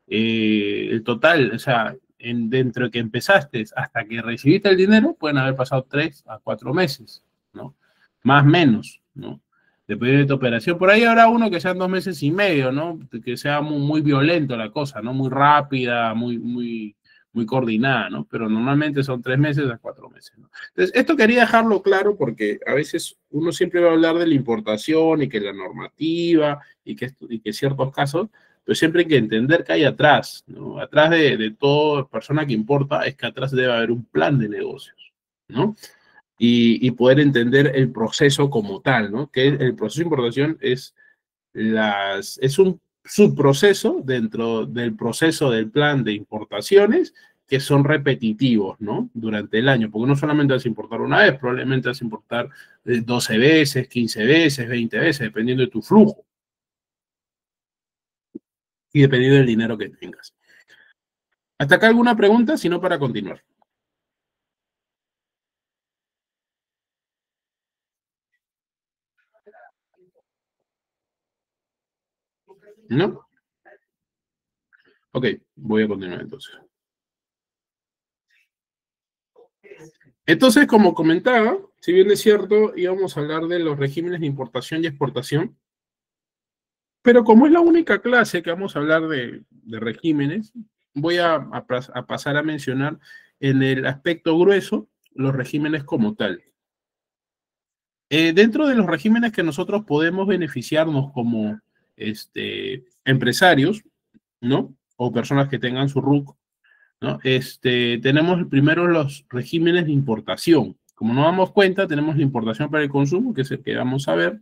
El total, o sea, dentro de que empezaste hasta que recibiste el dinero, pueden haber pasado 3 a 4 meses, ¿no? Más o menos, ¿no? Dependiendo de tu operación. Por ahí habrá uno que sean 2 meses y medio, ¿no? Que sea muy, muy violento la cosa, ¿no? Muy rápida, muy coordinada, ¿no? Pero normalmente son 3 meses a 4 meses, ¿no? Entonces, esto quería dejarlo claro porque a veces uno siempre va a hablar de la importación y que la normativa y que ciertos casos, pero siempre hay que entender que hay atrás, ¿no? Atrás de toda persona que importa es que atrás debe haber un plan de negocios, ¿no? Y poder entender el proceso como tal, ¿no? Que el proceso de importación es un subproceso dentro del proceso del plan de importaciones que son repetitivos, ¿no? Durante el año, porque no solamente vas a importar una vez, probablemente vas a importar 12 veces, 15 veces, 20 veces, dependiendo de tu flujo y dependiendo del dinero que tengas. ¿Hasta acá alguna pregunta? Si no, para continuar. ¿No? Ok, voy a continuar entonces. Entonces, como comentaba, si bien es cierto, íbamos a hablar de los regímenes de importación y exportación, pero como es la única clase que vamos a hablar de regímenes, voy a pasar a mencionar en el aspecto grueso los regímenes como tal. Dentro de los regímenes que nosotros podemos beneficiarnos como empresarios, ¿no? O personas que tengan su RUC, ¿no? Tenemos primero los regímenes de importación. Como nos damos cuenta, tenemos la importación para el consumo, que es el que vamos a ver.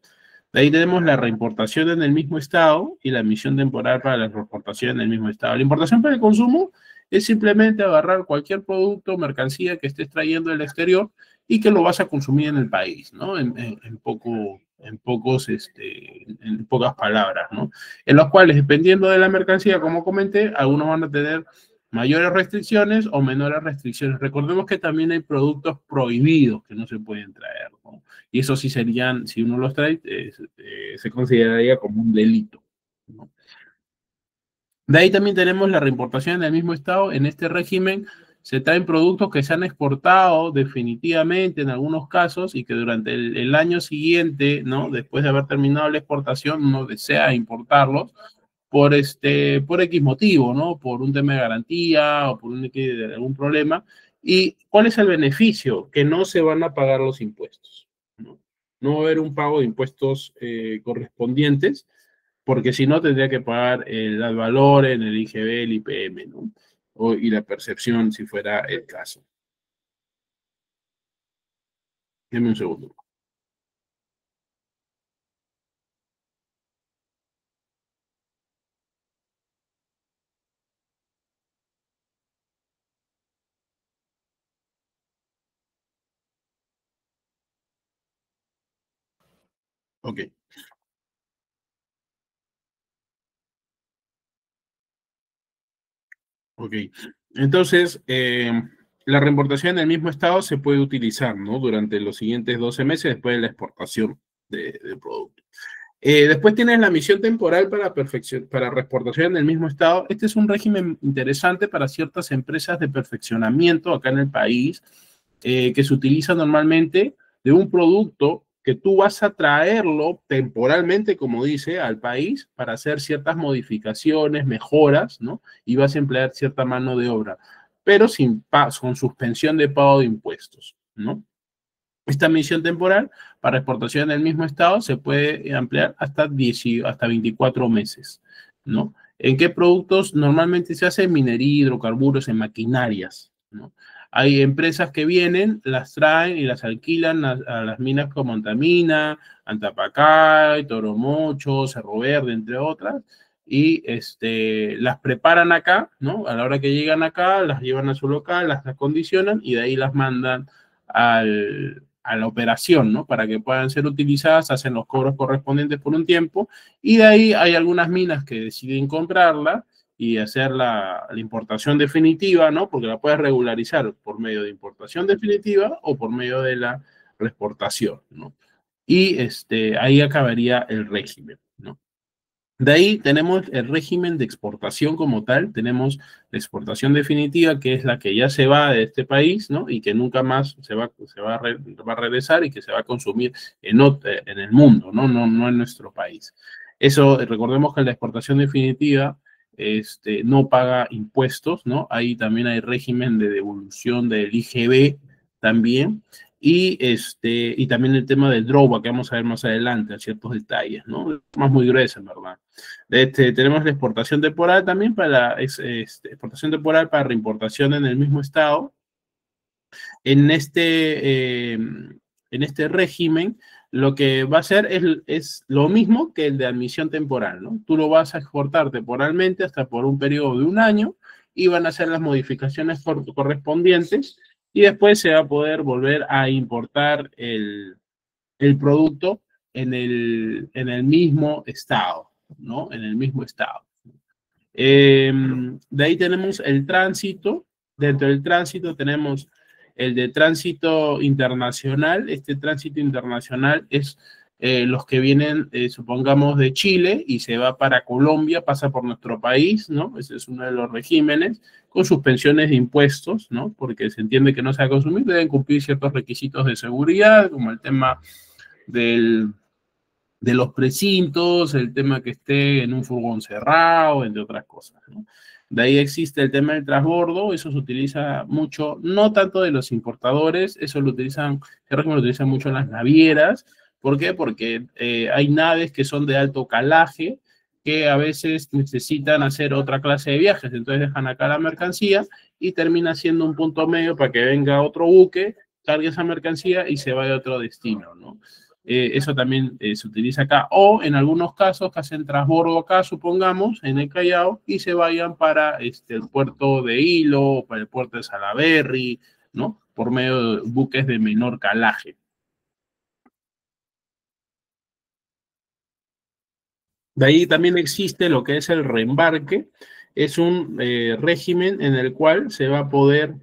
De ahí tenemos la reimportación en el mismo estado y la emisión temporal para la reimportación en el mismo estado. La importación para el consumo es simplemente agarrar cualquier producto o mercancía que estés trayendo del exterior y que lo vas a consumir en el país, ¿no? En pocas palabras, ¿no? En los cuales, dependiendo de la mercancía, como comenté, algunos van a tener mayores restricciones o menores restricciones. Recordemos que también hay productos prohibidos que no se pueden traer, ¿no? Y eso sí serían, si uno los trae, se consideraría como un delito, ¿no? De ahí también tenemos la reimportación en el mismo estado. En este régimen se traen productos que se han exportado definitivamente en algunos casos y que durante el año siguiente, ¿no? Después de haber terminado la exportación, uno desea importarlos por X motivo, ¿no? Por un tema de garantía o por algún problema. ¿Y cuál es el beneficio? Que no se van a pagar los impuestos, ¿no? No va a haber un pago de impuestos correspondientes, porque si no tendría que pagar el ad valorem, el IGB, el IPM, ¿no? Y la percepción, si fuera el caso. Deme un segundo. Ok, ok. Entonces, la reimportación en el mismo estado se puede utilizar, ¿no? Durante los siguientes 12 meses después de la exportación del producto. Después tienes la misión temporal para reexportación en el mismo estado. Este es un régimen interesante para ciertas empresas de perfeccionamiento acá en el país, que se utiliza normalmente de un producto que tú vas a traerlo temporalmente, como dice, al país para hacer ciertas modificaciones, mejoras, ¿no? Y vas a emplear cierta mano de obra, pero con suspensión de pago de impuestos, ¿no? Esta misión temporal para exportación en el mismo estado se puede ampliar hasta 10, hasta 24 meses, ¿no? ¿En qué productos normalmente se hace? Minería, hidrocarburos, en maquinarias, ¿no? Hay empresas que vienen, las traen y las alquilan a las minas como Antamina, Antapacay, Toromocho, Cerro Verde, entre otras, y las preparan acá, ¿no? A la hora que llegan acá, las llevan a su local, las acondicionan y de ahí las mandan a la operación, ¿no? Para que puedan ser utilizadas, hacen los cobros correspondientes por un tiempo y de ahí hay algunas minas que deciden comprarla y hacer la importación definitiva, ¿no? Porque la puedes regularizar por medio de importación definitiva o por medio de la reexportación, ¿no? Y ahí acabaría el régimen, ¿no? De ahí tenemos el régimen de exportación como tal, tenemos la exportación definitiva, que es la que ya se va de este país, ¿no? Y que nunca más va a regresar y que se va a consumir en el mundo, ¿no? No en nuestro país. Eso, recordemos que la exportación definitiva no paga impuestos, ¿no? Ahí también hay régimen de devolución del IGB también. Y también el tema del drawback, que vamos a ver más adelante, a ciertos detalles, ¿no? Más muy gruesa, en verdad. Tenemos la exportación temporal también exportación temporal para reimportación en el mismo estado. En este régimen, lo que va a hacer es lo mismo que el de admisión temporal, ¿no? Tú lo vas a exportar temporalmente hasta por un periodo de un año y van a hacer las modificaciones correspondientes y después se va a poder volver a importar el producto en el mismo estado, ¿no? En el mismo estado. De ahí tenemos el tránsito. Dentro del tránsito tenemos el de tránsito internacional. Este tránsito internacional es los que vienen, supongamos, de Chile y se va para Colombia, pasa por nuestro país, ¿no? Ese es uno de los regímenes, con suspensiones de impuestos, ¿no? Porque se entiende que no se va a consumir, deben cumplir ciertos requisitos de seguridad, como el tema del de los precintos, el tema que esté en un furgón cerrado, entre otras cosas, ¿no? De ahí existe el tema del transbordo, eso se utiliza mucho, no tanto de los importadores, eso lo utilizan, el régimen lo utilizan mucho las navieras. ¿Por qué? Porque hay naves que son de alto calaje, que a veces necesitan hacer otra clase de viajes, entonces dejan acá la mercancía y termina siendo un punto medio para que venga otro buque, cargue esa mercancía y se vaya a otro destino, ¿no? Eso también se utiliza acá. O en algunos casos que hacen transbordo acá, supongamos, en el Callao, y se vayan para el puerto de Hilo, o para el puerto de Salaberry, ¿no? Por medio de buques de menor calaje. De ahí también existe lo que es el reembarque. Es un régimen en el cual se va a poder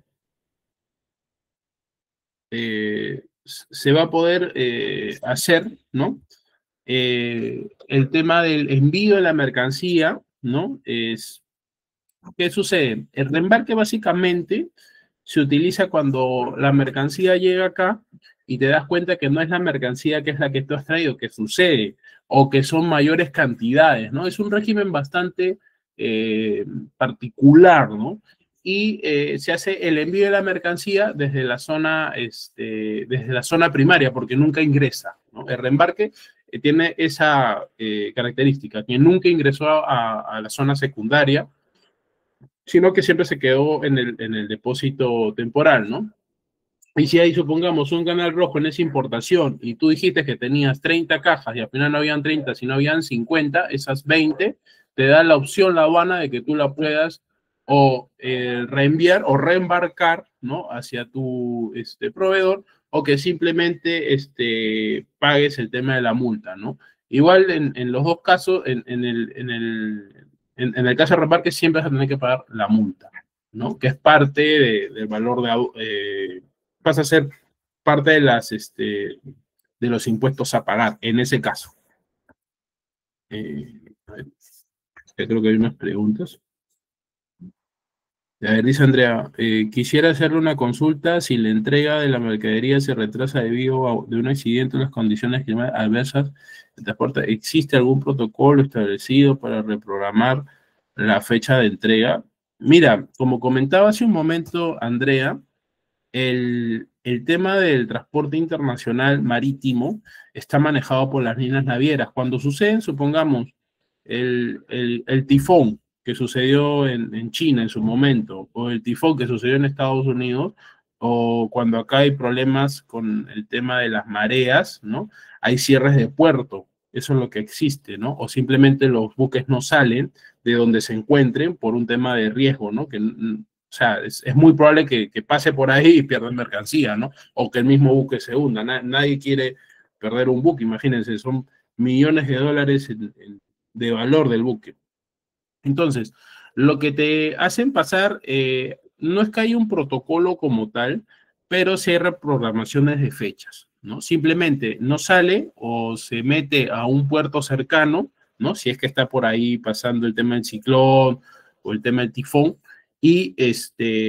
hacer, ¿no? El tema del envío de la mercancía, ¿no? ¿Qué sucede? El reembarque básicamente se utiliza cuando la mercancía llega acá y te das cuenta que no es la mercancía que es la que tú has traído, que sucede, o que son mayores cantidades, ¿no? Es un régimen bastante eh, particular, ¿no? Y se hace el envío de la mercancía desde la zona primaria, porque nunca ingresa, ¿no? El reembarque tiene esa característica, que nunca ingresó a la zona secundaria, sino que siempre se quedó en el depósito temporal, ¿no? Y si ahí supongamos un canal rojo en esa importación y tú dijiste que tenías 30 cajas y al final no habían 30, sino habían 50, esas 20 te da la opción la aduana de que tú la puedas o reenviar o reembarcar, ¿no? Hacia tu proveedor, o que simplemente pagues el tema de la multa, ¿no? Igual en los dos casos, en el caso de reembarque siempre vas a tener que pagar la multa, ¿no? Que es parte del valor pasa a ser parte de los impuestos a pagar, en ese caso. A ver, creo que hay unas preguntas. A ver, dice Andrea, quisiera hacerle una consulta si la entrega de la mercadería se retrasa debido a un accidente o las condiciones adversas de transporte. ¿Existe algún protocolo establecido para reprogramar la fecha de entrega? Mira, como comentaba hace un momento Andrea, el tema del transporte internacional marítimo está manejado por las líneas navieras. Cuando suceden, supongamos, el tifón que sucedió en China en su momento, o el tifón que sucedió en Estados Unidos, o cuando acá hay problemas con el tema de las mareas, ¿no? Hay cierres de puerto, eso es lo que existe, ¿no? O simplemente los buques no salen de donde se encuentren por un tema de riesgo, ¿no? O sea, es muy probable que pase por ahí y pierda mercancía, ¿no? O que el mismo buque se hunda. Nadie quiere perder un buque, imagínense, son millones de dólares de valor del buque. Entonces, lo que te hacen pasar, no es que haya un protocolo como tal, pero sí hay reprogramaciones de fechas, ¿no? Simplemente no sale o se mete a un puerto cercano, ¿no? Si es que está por ahí pasando el tema del ciclón o el tema del tifón, y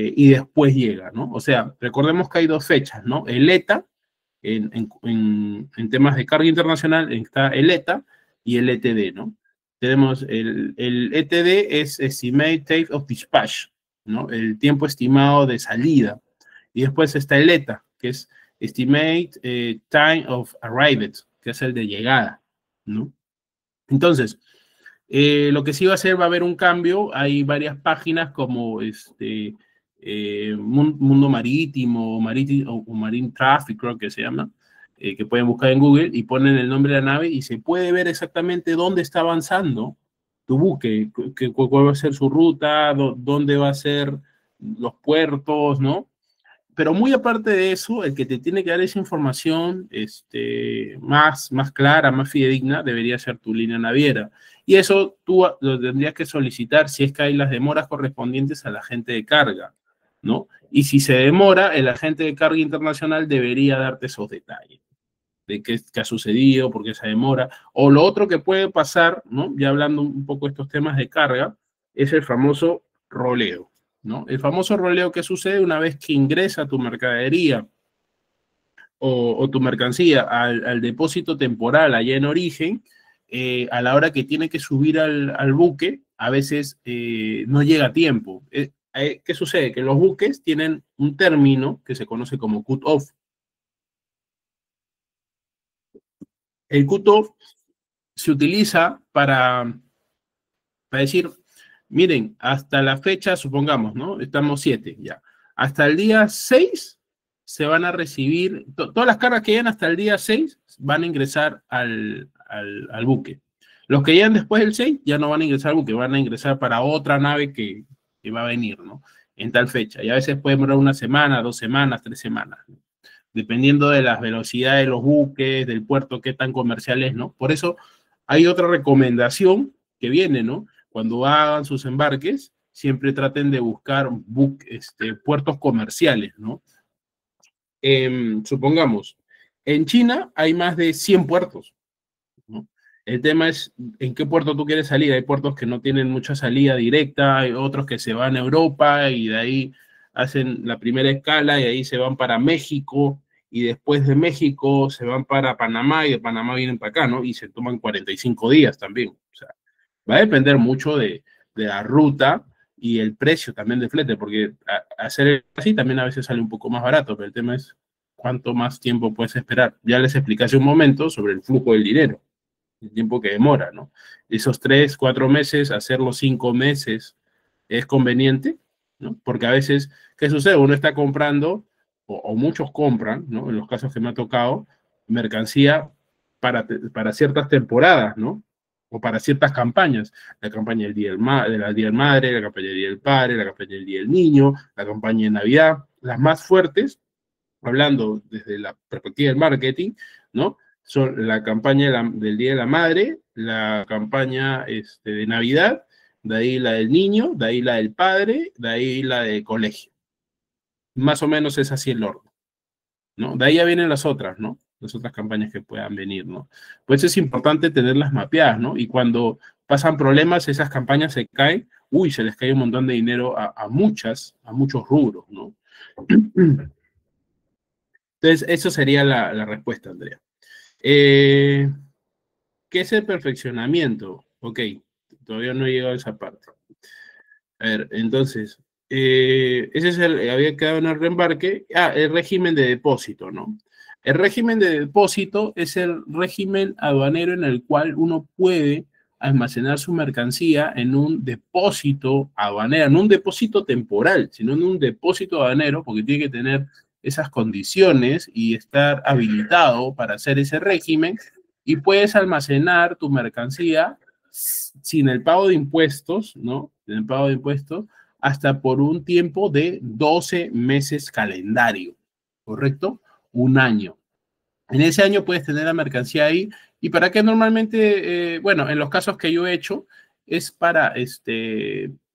después llega, ¿no? O sea, recordemos que hay dos fechas, ¿no? El ETA, en temas de carga internacional, está el ETA y el ETD, ¿no? Tenemos el ETD, es Estimate Time of Dispatch, ¿no? El tiempo estimado de salida. Y después está el ETA, que es Estimate Time of Arrival, que es el de llegada, ¿no? Entonces, lo que sí va a hacer, va a haber un cambio. Hay varias páginas como Mundo Marítimo o Marine Traffic, creo que se llama, que pueden buscar en Google y ponen el nombre de la nave y se puede ver exactamente dónde está avanzando tu buque, cuál va a ser su ruta, dónde va a ser los puertos, ¿no? Pero muy aparte de eso, el que te tiene que dar esa información más clara, más fidedigna, debería ser tu línea naviera. Y eso tú lo tendrías que solicitar si es que hay las demoras correspondientes al agente de carga, ¿no? Y si se demora, el agente de carga internacional debería darte esos detalles de qué ha sucedido, por qué se demora. O lo otro que puede pasar, ¿no? Ya hablando un poco de estos temas de carga, es el famoso roleo, ¿no? El famoso roleo que sucede una vez que ingresa tu mercadería o tu mercancía al depósito temporal allá en origen, a la hora que tiene que subir al buque, a veces no llega a tiempo. ¿Qué sucede? Que los buques tienen un término que se conoce como cut-off. El cut-off se utiliza para decir, miren, hasta la fecha, supongamos, ¿no? Estamos 7 ya. Hasta el día 6 se van a recibir, todas las cargas que llegan hasta el día 6 van a ingresar al buque. Los que llegan después del 6 ya no van a ingresar al buque, van a ingresar para otra nave que va a venir, ¿no? En tal fecha. Y a veces puede demorar una semana, 2 semanas, 3 semanas, ¿no? Dependiendo de las velocidades de los buques, del puerto, qué tan comercial es, ¿no? Por eso hay otra recomendación que viene, ¿no? Cuando hagan sus embarques, siempre traten de buscar puertos comerciales, ¿no? Supongamos, en China hay más de 100 puertos, ¿no? El tema es en qué puerto tú quieres salir. Hay puertos que no tienen mucha salida directa, hay otros que se van a Europa y de ahí hacen la primera escala y ahí se van para México y después de México se van para Panamá y de Panamá vienen para acá, ¿no? Y se toman 45 días también. O sea, va a depender mucho de la ruta y el precio también de flete, porque hacer así también a veces sale un poco más barato, pero el tema es cuánto más tiempo puedes esperar. Ya les expliqué hace un momento sobre el flujo del dinero, el tiempo que demora, ¿no? Esos 3, 4 meses, hacerlo 5 meses es conveniente, ¿no? Porque a veces, ¿qué sucede? Uno está comprando o muchos compran, ¿no? En los casos que me ha tocado, mercancía para ciertas temporadas, ¿no? O para ciertas campañas. La campaña del Día de la Día del Madre, la campaña del Día del Padre, la campaña del Día del Niño, la campaña de Navidad. Las más fuertes, hablando desde la perspectiva del marketing, ¿no? Son la campaña del Día de la Madre, la campaña de Navidad, de ahí la del niño, de ahí la del padre, de ahí la del colegio. Más o menos es así el orden, ¿no? De ahí ya vienen las otras, ¿no? Las otras campañas que puedan venir, ¿no? Pues es importante tenerlas mapeadas, ¿no? Y cuando pasan problemas, esas campañas se caen, uy, se les cae un montón de dinero a muchos rubros, ¿no? Entonces, eso sería la respuesta, Andrea. ¿Qué es el perfeccionamiento? Ok, todavía no he llegado a esa parte. A ver, entonces, ese es había quedado en el reembarque. Ah, el régimen de depósito, ¿no? El régimen de depósito es el régimen aduanero en el cual uno puede almacenar su mercancía en un depósito aduanero, no un depósito temporal, sino en un depósito aduanero, porque tiene que tener esas condiciones y estar habilitado para hacer ese régimen, y puedes almacenar tu mercancía sin el pago de impuestos, ¿no? Sin el pago de impuestos, hasta por un tiempo de 12 meses calendario, ¿correcto? Un año. En ese año puedes tener la mercancía ahí. ¿Y para qué normalmente? Bueno, en los casos que yo he hecho, es para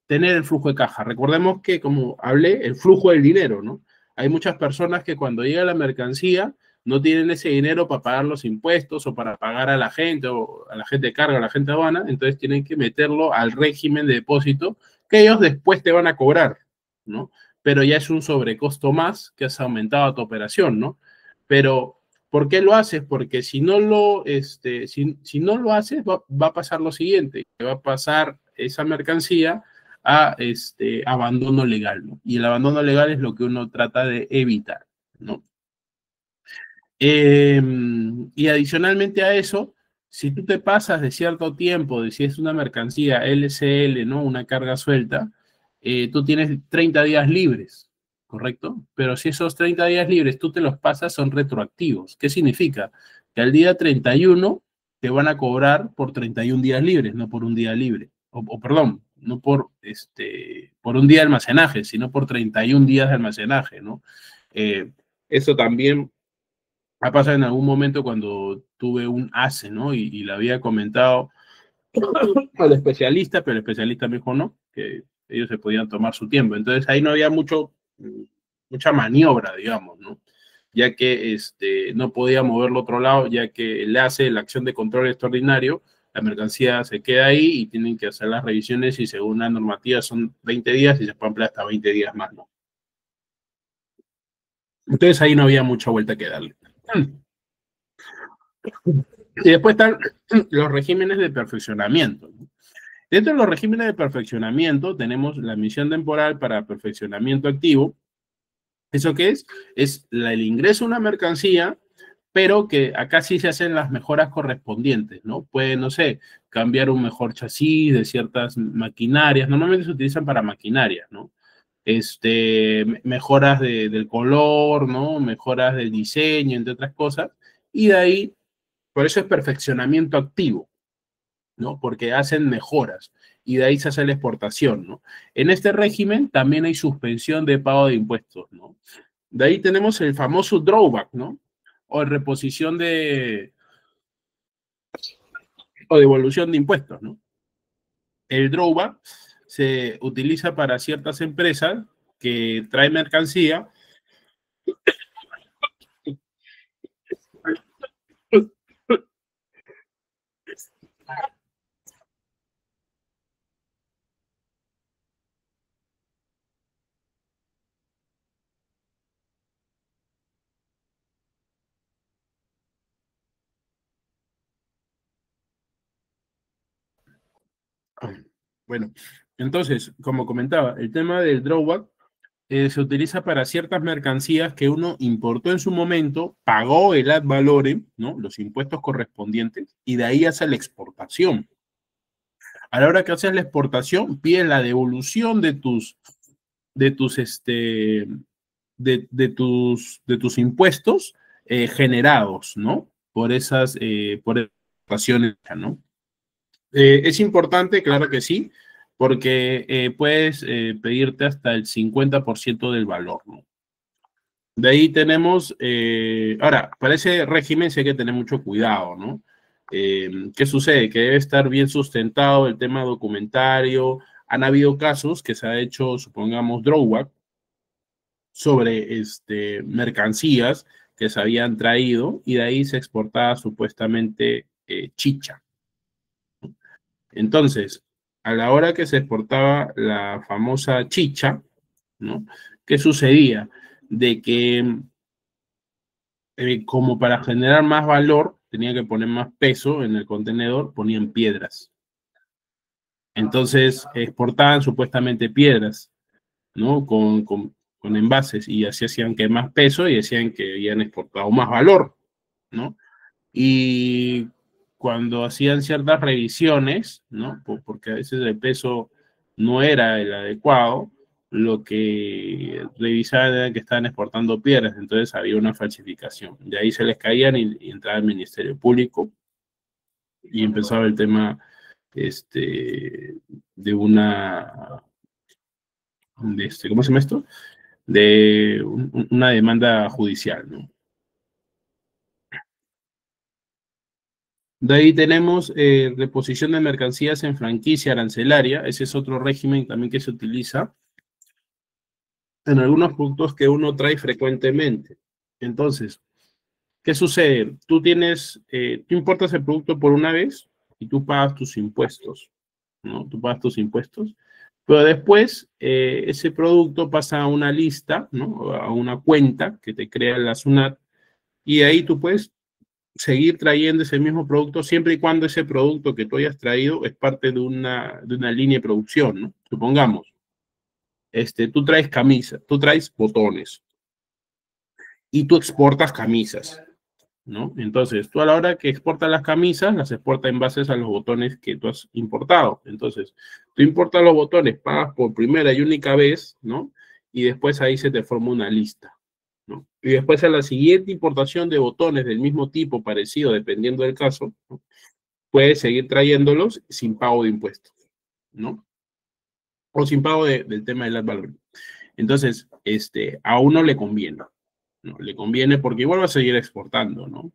tener el flujo de caja. Recordemos que, como hablé, el flujo del dinero, ¿no? Hay muchas personas que cuando llega la mercancía no tienen ese dinero para pagar los impuestos o para pagar a la gente o a la gente de carga o a la gente de aduana, entonces tienen que meterlo al régimen de depósito que ellos después te van a cobrar, ¿no? Pero ya es un sobrecosto más que has aumentado a tu operación, ¿no? Pero ¿por qué lo haces? Porque si no si no lo haces, va a pasar lo siguiente, que va a pasar esa mercancía a abandono legal, ¿no? Y el abandono legal es lo que uno trata de evitar, ¿no? Y adicionalmente a eso, si tú te pasas de cierto tiempo, de si es una mercancía LCL, ¿no? Una carga suelta, tú tienes 30 días libres, ¿correcto? Pero si esos 30 días libres tú te los pasas, son retroactivos. ¿Qué significa? Que al día 31 te van a cobrar por 31 días libres, no por un día libre. O perdón, no por un día de almacenaje, sino por 31 días de almacenaje, ¿no? Eso también ha pasado en algún momento cuando tuve un ACE, ¿no? Y le había comentado al especialista, pero el especialista me dijo no, que ellos se podían tomar su tiempo. Entonces ahí no había mucha maniobra, digamos, ¿no? Ya que no podía moverlo a otro lado, ya que el ACE, la acción de control extraordinario, la mercancía se queda ahí y tienen que hacer las revisiones y según la normativa son 20 días y se puede ampliar hasta 20 días más, ¿no? Entonces ahí no había mucha vuelta que darle. Y después están los regímenes de perfeccionamiento. Dentro de los regímenes de perfeccionamiento tenemos la misión temporal para perfeccionamiento activo. ¿Eso qué es? Es el ingreso a una mercancía, pero que acá sí se hacen las mejoras correspondientes, ¿no? Puede, no sé, cambiar un mejor chasis de ciertas maquinarias. Normalmente se utilizan para maquinarias, ¿no? Mejoras del color, ¿no? Mejoras del diseño, entre otras cosas. Y de ahí, por eso es perfeccionamiento activo, ¿no? Porque hacen mejoras y de ahí se hace la exportación, ¿no? En este régimen también hay suspensión de pago de impuestos, ¿no? De ahí tenemos el famoso drawback, ¿no? O reposición o devolución de impuestos, ¿no? El drawback se utiliza para ciertas empresas que traen mercancía. Bueno, entonces, como comentaba, el tema del drawback se utiliza para ciertas mercancías que uno importó en su momento, pagó el ad valorem, ¿no? Los impuestos correspondientes, y de ahí hace la exportación. A la hora que haces la exportación, pide la devolución de tus de tus impuestos generados, ¿no? Por esas situaciones, ¿no? Es importante, claro que sí, porque puedes pedirte hasta el 50% del valor, ¿no? De ahí tenemos, ahora, para ese régimen sí hay que tener mucho cuidado, ¿no? ¿Qué sucede? Que debe estar bien sustentado el tema documentario. Han habido casos que se ha hecho, supongamos, drawback sobre mercancías que se habían traído y de ahí se exportaba supuestamente chicha. Entonces, a la hora que se exportaba la famosa chicha, ¿no? ¿Qué sucedía? De que como para generar más valor, tenía que poner más peso en el contenedor, ponían piedras. Entonces, exportaban supuestamente piedras, ¿no? Con envases y así hacían que más peso y decían que habían exportado más valor, ¿no? Y cuando hacían ciertas revisiones, ¿no? Porque a veces el peso no era el adecuado, lo que revisaban era que estaban exportando piedras, entonces había una falsificación. De ahí se les caían y entraba el Ministerio Público y empezaba el tema de ¿cómo se llama esto? De una demanda judicial, ¿no? De ahí tenemos reposición de mercancías en franquicia arancelaria. Ese es otro régimen también que se utiliza en algunos productos que uno trae frecuentemente. Entonces, ¿qué sucede? Tú importas el producto por una vez y tú pagas tus impuestos, ¿no? Tú pagas tus impuestos, pero después ese producto pasa a una lista, ¿no? A una cuenta que te crea la SUNAT y ahí tú puedes seguir trayendo ese mismo producto siempre y cuando ese producto que tú hayas traído es parte de una línea de producción, ¿no? Supongamos, tú traes camisas, tú traes botones y tú exportas camisas, ¿no? Entonces, tú a la hora que exportas las camisas, las exportas en bases a los botones que tú has importado. Entonces, tú importas los botones, pagas por primera y única vez, ¿no? Y después ahí se te forma una lista, ¿no? Y después a la siguiente importación de botones del mismo tipo, parecido, dependiendo del caso, ¿no? Puedes seguir trayéndolos sin pago de impuestos, ¿no? O sin pago del tema del ad valorem. Entonces, a uno le conviene, ¿no? Le conviene porque igual va a seguir exportando, ¿no?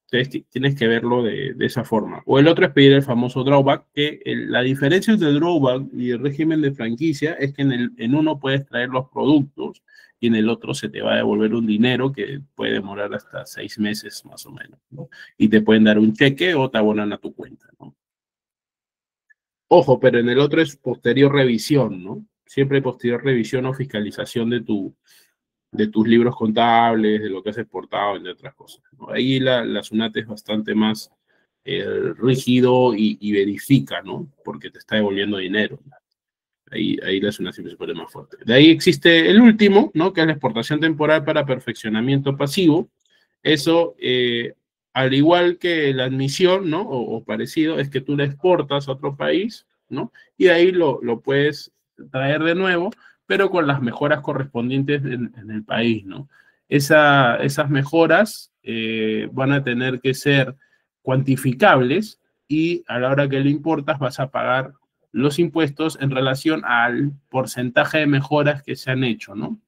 Entonces tienes que verlo de esa forma. O el otro es pedir el famoso drawback, que la diferencia entre el drawback y el régimen de franquicia es que en uno puedes traer los productos y en el otro se te va a devolver un dinero que puede demorar hasta 6 meses más o menos, ¿no? Y te pueden dar un cheque o te abonan a tu cuenta, ¿no? Ojo, pero en el otro es posterior revisión, ¿no? Siempre posterior revisión o fiscalización de tus libros contables, de lo que has exportado, entre otras cosas, ¿no? Ahí la SUNAT es bastante más rígido y verifica, ¿no? Porque te está devolviendo dinero. Ahí la SUNAT siempre se pone más fuerte. De ahí existe el último, ¿no? Que es la exportación temporal para perfeccionamiento pasivo. Eso, al igual que la admisión, ¿no? O parecido, es que tú la exportas a otro país, ¿no? Y de ahí lo puedes traer de nuevo, pero con las mejoras correspondientes en el país, ¿no? Esas mejoras van a tener que ser cuantificables y a la hora que lo importas vas a pagar los impuestos en relación al porcentaje de mejoras que se han hecho, ¿no?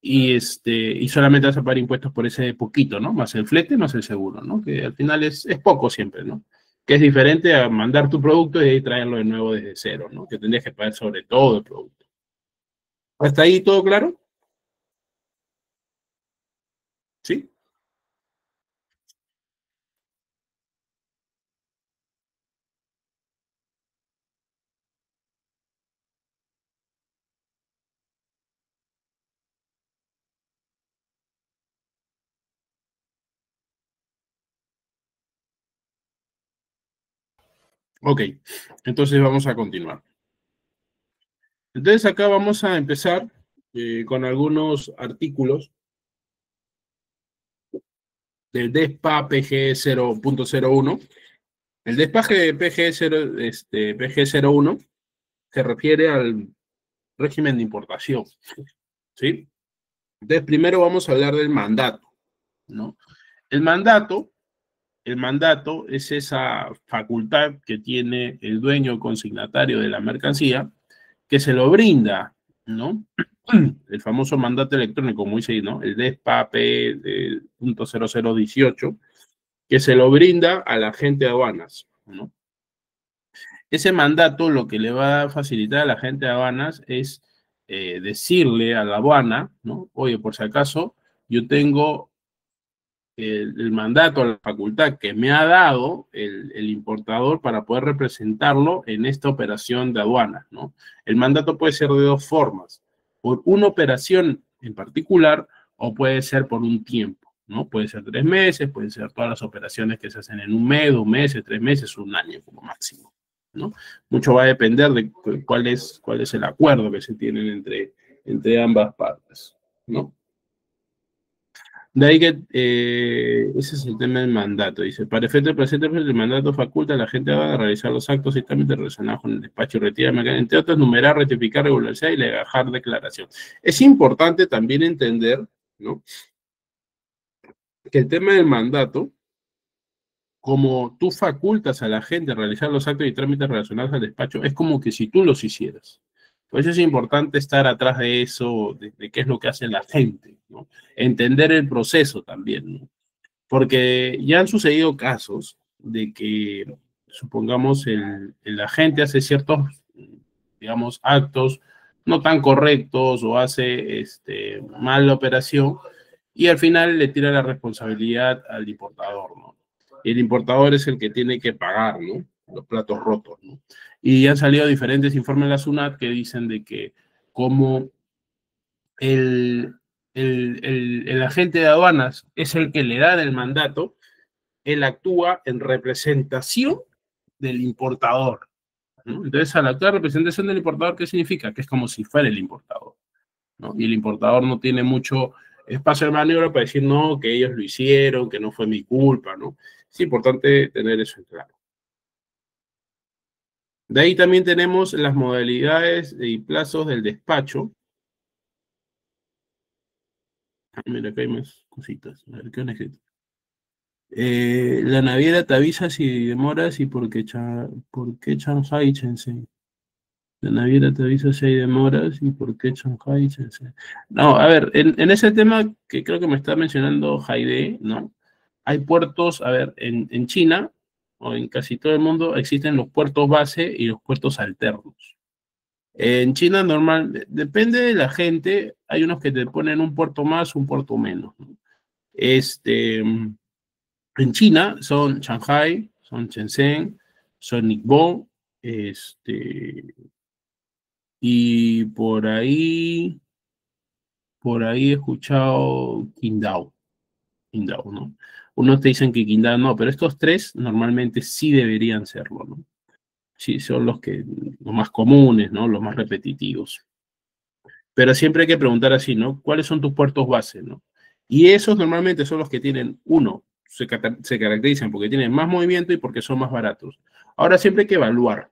Y solamente vas a pagar impuestos por ese poquito, ¿no? Más el flete, más el seguro, ¿no? Que al final es poco siempre, ¿no? Que es diferente a mandar tu producto y ahí traerlo de nuevo desde cero, ¿no? Que tendrías que pagar sobre todo el producto. ¿Hasta ahí todo claro? ¿Sí? Ok, entonces vamos a continuar. Entonces acá vamos a empezar con algunos artículos del DESPA PG 0.01. El despaje PG 0, PG 01 se refiere al régimen de importación, ¿sí? Entonces, primero vamos a hablar del mandato, ¿no? El mandato es esa facultad que tiene el dueño consignatario de la mercancía que se lo brinda, ¿no? El famoso mandato electrónico, como dice ahí, ¿no? El DESPAP .0018, que se lo brinda a la gente de aduanas, ¿no? Ese mandato lo que le va a facilitar a la gente de aduanas es decirle a la aduana, ¿no? Oye, por si acaso, yo tengo el mandato, la facultad que me ha dado el importador para poder representarlo en esta operación de aduana, ¿no? El mandato puede ser de dos formas, por una operación en particular o puede ser por un tiempo, ¿no? Puede ser 3 meses, pueden ser todas las operaciones que se hacen en un mes, 2 meses, 3 meses, un año como máximo, ¿no? Mucho va a depender de cuál es el acuerdo que se tienen entre ambas partes, ¿no? De ahí que ese es el tema del mandato. Dice, para efecto del presente, el mandato faculta a la gente a realizar los actos y trámites relacionados con el despacho y retira, entre otros, numerar, rectificar, regularizar y legajar declaración. Es importante también entender, ¿no?, que el tema del mandato, como tú facultas a la gente a realizar los actos y trámites relacionados al despacho, es como que si tú los hicieras. Por eso es importante estar atrás de eso, de qué es lo que hace la gente, ¿no? Entender el proceso también, ¿no? Porque ya han sucedido casos de que, supongamos, el agente hace ciertos, digamos, actos no tan correctos o hace mal la operación y al final le tira la responsabilidad al importador, ¿no? Y el importador es el que tiene que pagar, ¿no?, los platos rotos, ¿no? Y han salido diferentes informes de la SUNAT que dicen de que como el, el agente de aduanas es el que le da el mandato, él actúa en representación del importador, ¿no? Entonces, al actuar en representación del importador, ¿qué significa? Que es como si fuera el importador, ¿no? Y el importador no tiene mucho espacio de maniobra para decir, no, que ellos lo hicieron, que no fue mi culpa, ¿no? Es importante tener eso en claro. De ahí también tenemos las modalidades y plazos del despacho. Mira, acá hay más cositas. A ver, ¿qué es esto? La naviera te avisa si demoras y por qué Shanghai, Shenzhen. La naviera te avisa si hay demoras y por qué Shanghai, Shenzhen. No, a ver, en ese tema que creo que me está mencionando Jaide, ¿no? Hay puertos, a ver, en China o en casi todo el mundo existen los puertos base y los puertos alternos. En China normal, depende de la gente, hay unos que te ponen un puerto más, un puerto menos, ¿no? En China son Shanghai, son Shenzhen, son Ningbo, y por ahí he escuchado Qingdao, ¿no? Unos te dicen que Qingdao no, pero estos tres normalmente sí deberían serlo, ¿no? Sí, son los más comunes, ¿no? Los más repetitivos. Pero siempre hay que preguntar así, ¿no? ¿Cuáles son tus puertos base, ¿no? Y esos normalmente son los que tienen, uno, se caracterizan porque tienen más movimiento y porque son más baratos. Ahora siempre hay que evaluar,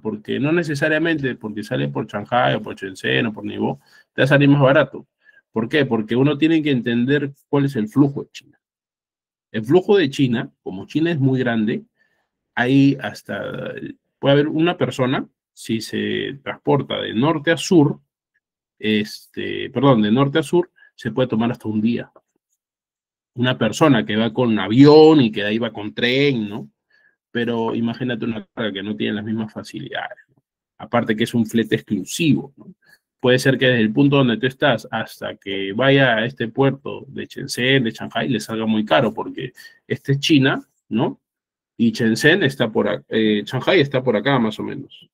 porque no necesariamente porque sale por Shanghai o por Shenzhen o por Ningbo, te va a salir más barato. ¿Por qué? Porque uno tiene que entender cuál es el flujo de China. El flujo de China, como China es muy grande, hay puede haber una persona, si se transporta de norte a sur, de norte a sur, se puede tomar hasta un día. Una persona que va con avión y que de ahí va con tren, ¿no? Pero imagínate una carga que no tiene las mismas facilidades, ¿no? Aparte que es un flete exclusivo, ¿no? Puede ser que desde el punto donde tú estás hasta que vaya a este puerto de Shenzhen, de Shanghai, le salga muy caro, porque este es China, ¿no? Y Shenzhen está Shanghai está por acá más o menos,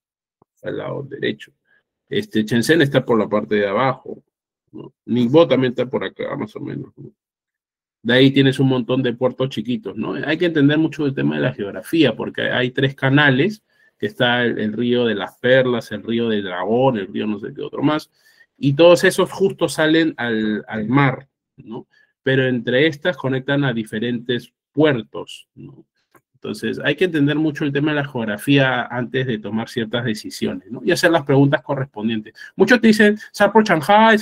al lado derecho. Shenzhen está por la parte de abajo, ¿no? Ningbo también está por acá, más o menos, ¿no? De ahí tienes un montón de puertos chiquitos, ¿no? Hay que entender mucho el tema de la geografía, porque hay 3 canales, que está el río de las Perlas, el río del Dragón, el río no sé qué otro más, y todos esos justo salen al mar, ¿no? Pero entre estas conectan a diferentes puertos, ¿no? Entonces, hay que entender mucho el tema de la geografía antes de tomar ciertas decisiones, ¿no? Y hacer las preguntas correspondientes. Muchos te dicen, sal por Shanghai,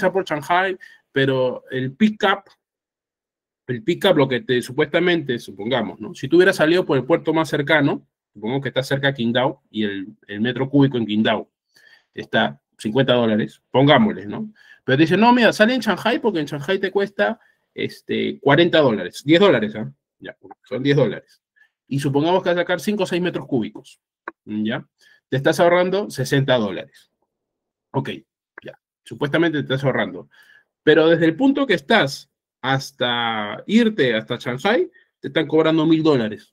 pero el pick-up, lo que te supuestamente, supongamos, ¿no? Si tú hubieras salido por el puerto más cercano, supongamos que está cerca de Qingdao y el metro cúbico en Qingdao está $50, pongámosle, ¿no? Pero te dice, no, mira, sale en Shanghai porque en Shanghai te cuesta $40, $10, ¿ah? Ya, son $10. Y supongamos que vas a sacar 5 o 6 metros cúbicos, ¿ya? Te estás ahorrando $60. Ok, ya, supuestamente te estás ahorrando. Pero desde el punto que estás hasta irte hasta Shanghai, te están cobrando $1000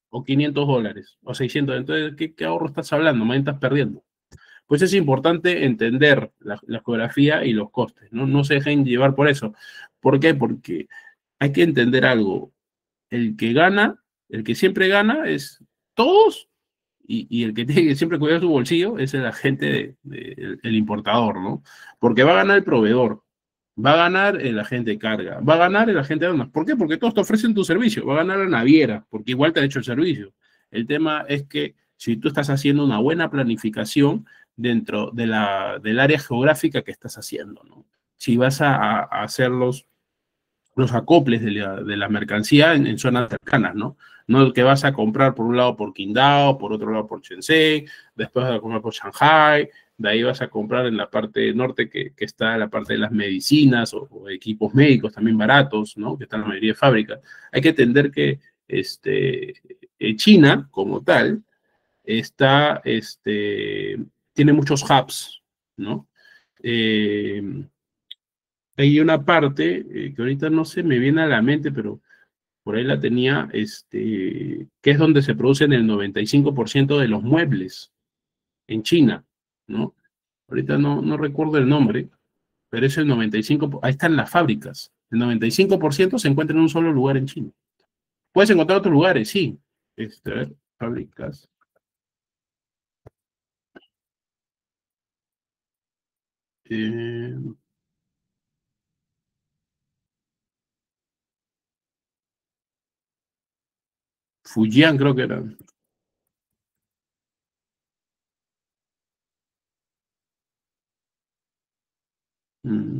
o $500 o 600. Entonces, ¿qué ahorro estás hablando? Más estás perdiendo. Pues es importante entender la geografía y los costes, ¿no? No se dejen llevar por eso. ¿Por qué? Porque hay que entender algo. El que gana, el que siempre gana es todos y el que tiene que siempre cuidar su bolsillo es el agente, el importador, ¿no? Porque va a ganar el proveedor, va a ganar el agente de carga, va a ganar el agente de aduanas. ¿Por qué? Porque todos te ofrecen tu servicio, va a ganar la naviera, porque igual te ha hecho el servicio. El tema es que si tú estás haciendo una buena planificación dentro del área geográfica que estás haciendo, ¿no? Si vas a hacer los acoples de la mercancía en zonas cercanas, ¿no? No el que vas a comprar por un lado por Qingdao, por otro lado por Shenzhen, después vas a comprar por Shanghai, de ahí vas a comprar en la parte norte que está la parte de las medicinas o equipos médicos también baratos, ¿no? Que están en la mayoría de fábricas. Hay que entender que China, como tal, tiene muchos hubs, ¿no? Eh, Hay una parte que ahorita no se me viene a la mente, pero por ahí la tenía, que es donde se producen el 95% de los muebles en China, ¿no? Ahorita no recuerdo el nombre, pero es el 95%, ahí están las fábricas. El 95% se encuentra en un solo lugar en China. Puedes encontrar otros lugares, sí. A ver, fábricas. Eh, Fujian creo que era.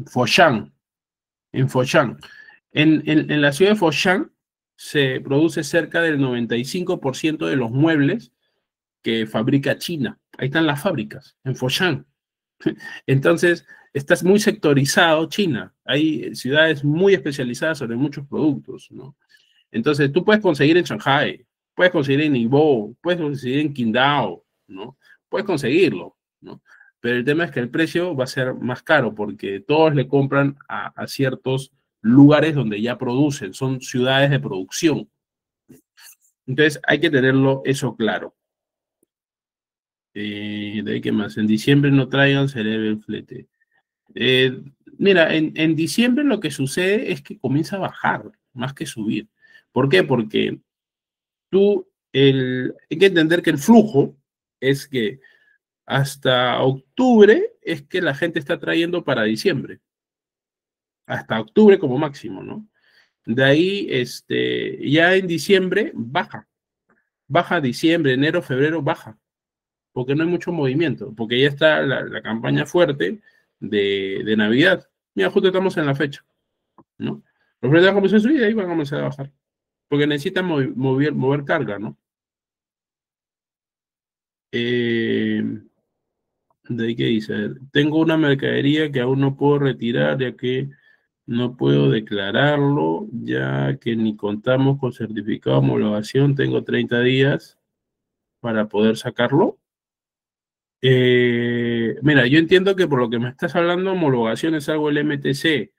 Foshan, en Foshan. En la ciudad de Foshan se produce cerca del 95% de los muebles que fabrica China. Ahí están las fábricas, en Foshan. Entonces, está muy sectorizado China. Hay ciudades muy especializadas sobre muchos productos, ¿no? Entonces, tú puedes conseguir en Shanghai, puedes conseguir en Ningbo, puedes conseguir en Qingdao, ¿no? Puedes conseguirlo, ¿no? Pero el tema es que el precio va a ser más caro porque todos le compran a ciertos lugares donde ya producen, son ciudades de producción. Entonces, hay que tenerlo eso claro. ¿De ahí qué más? En diciembre no traigan, se eleve el flete. Eh, Mira, en diciembre lo que sucede es que comienza a bajar más que subir. ¿Por qué? Porque hay que entender que el flujo es que hasta octubre es que la gente está trayendo para diciembre, hasta octubre como máximo, ¿no? De ahí, ya en diciembre baja diciembre, enero, febrero, baja, porque no hay mucho movimiento, porque ya está la campaña fuerte de Navidad. Mira, justo estamos en la fecha, ¿no? Los precios van a comenzar a subir y ahí van a comenzar a bajar, porque necesitan mover carga, ¿no? Eh, De ahí que dice, tengo una mercadería que aún no puedo retirar ya que no puedo declararlo, ya que ni contamos con certificado de homologación, tengo 30 días para poder sacarlo. Mira, yo entiendo que por lo que me estás hablando, homologación es algo el MTC.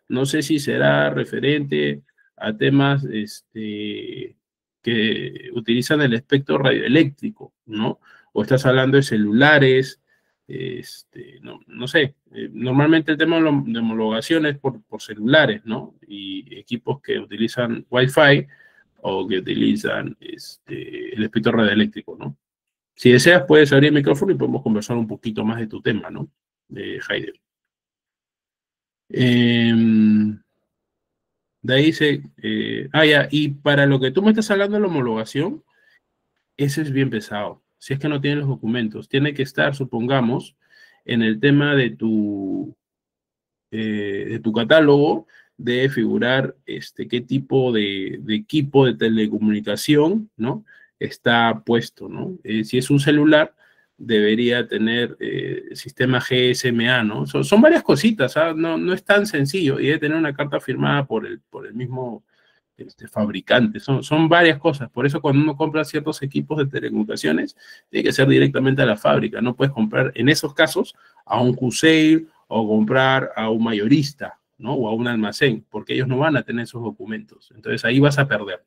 No sé si será referente a temas que utilizan el espectro radioeléctrico, ¿no? O estás hablando de celulares, no sé. Normalmente el tema de homologación es por celulares, ¿no? Y equipos que utilizan Wi-Fi o que utilizan el espectro radioeléctrico, ¿no? Si deseas, puedes abrir el micrófono y podemos conversar un poquito más de tu tema, ¿no? De Heider. De ahí dice, ya, y para lo que tú me estás hablando de la homologación, ese es bien pesado. Si es que no tienes los documentos, tiene que estar, supongamos, en el tema de tu catálogo debe figurar qué tipo de equipo de telecomunicación, ¿no? Está puesto, ¿no? Si es un celular, debería tener sistema GSMA, ¿no? Son varias cositas, ¿ah? No es tan sencillo y debe tener una carta firmada por el mismo fabricante. Son varias cosas. Por eso cuando uno compra ciertos equipos de telecomunicaciones, tiene que ser directamente a la fábrica. No puedes comprar, en esos casos, a un Q-Sale o comprar a un mayorista, ¿no? O a un almacén, porque ellos no van a tener esos documentos. Entonces ahí vas a perder,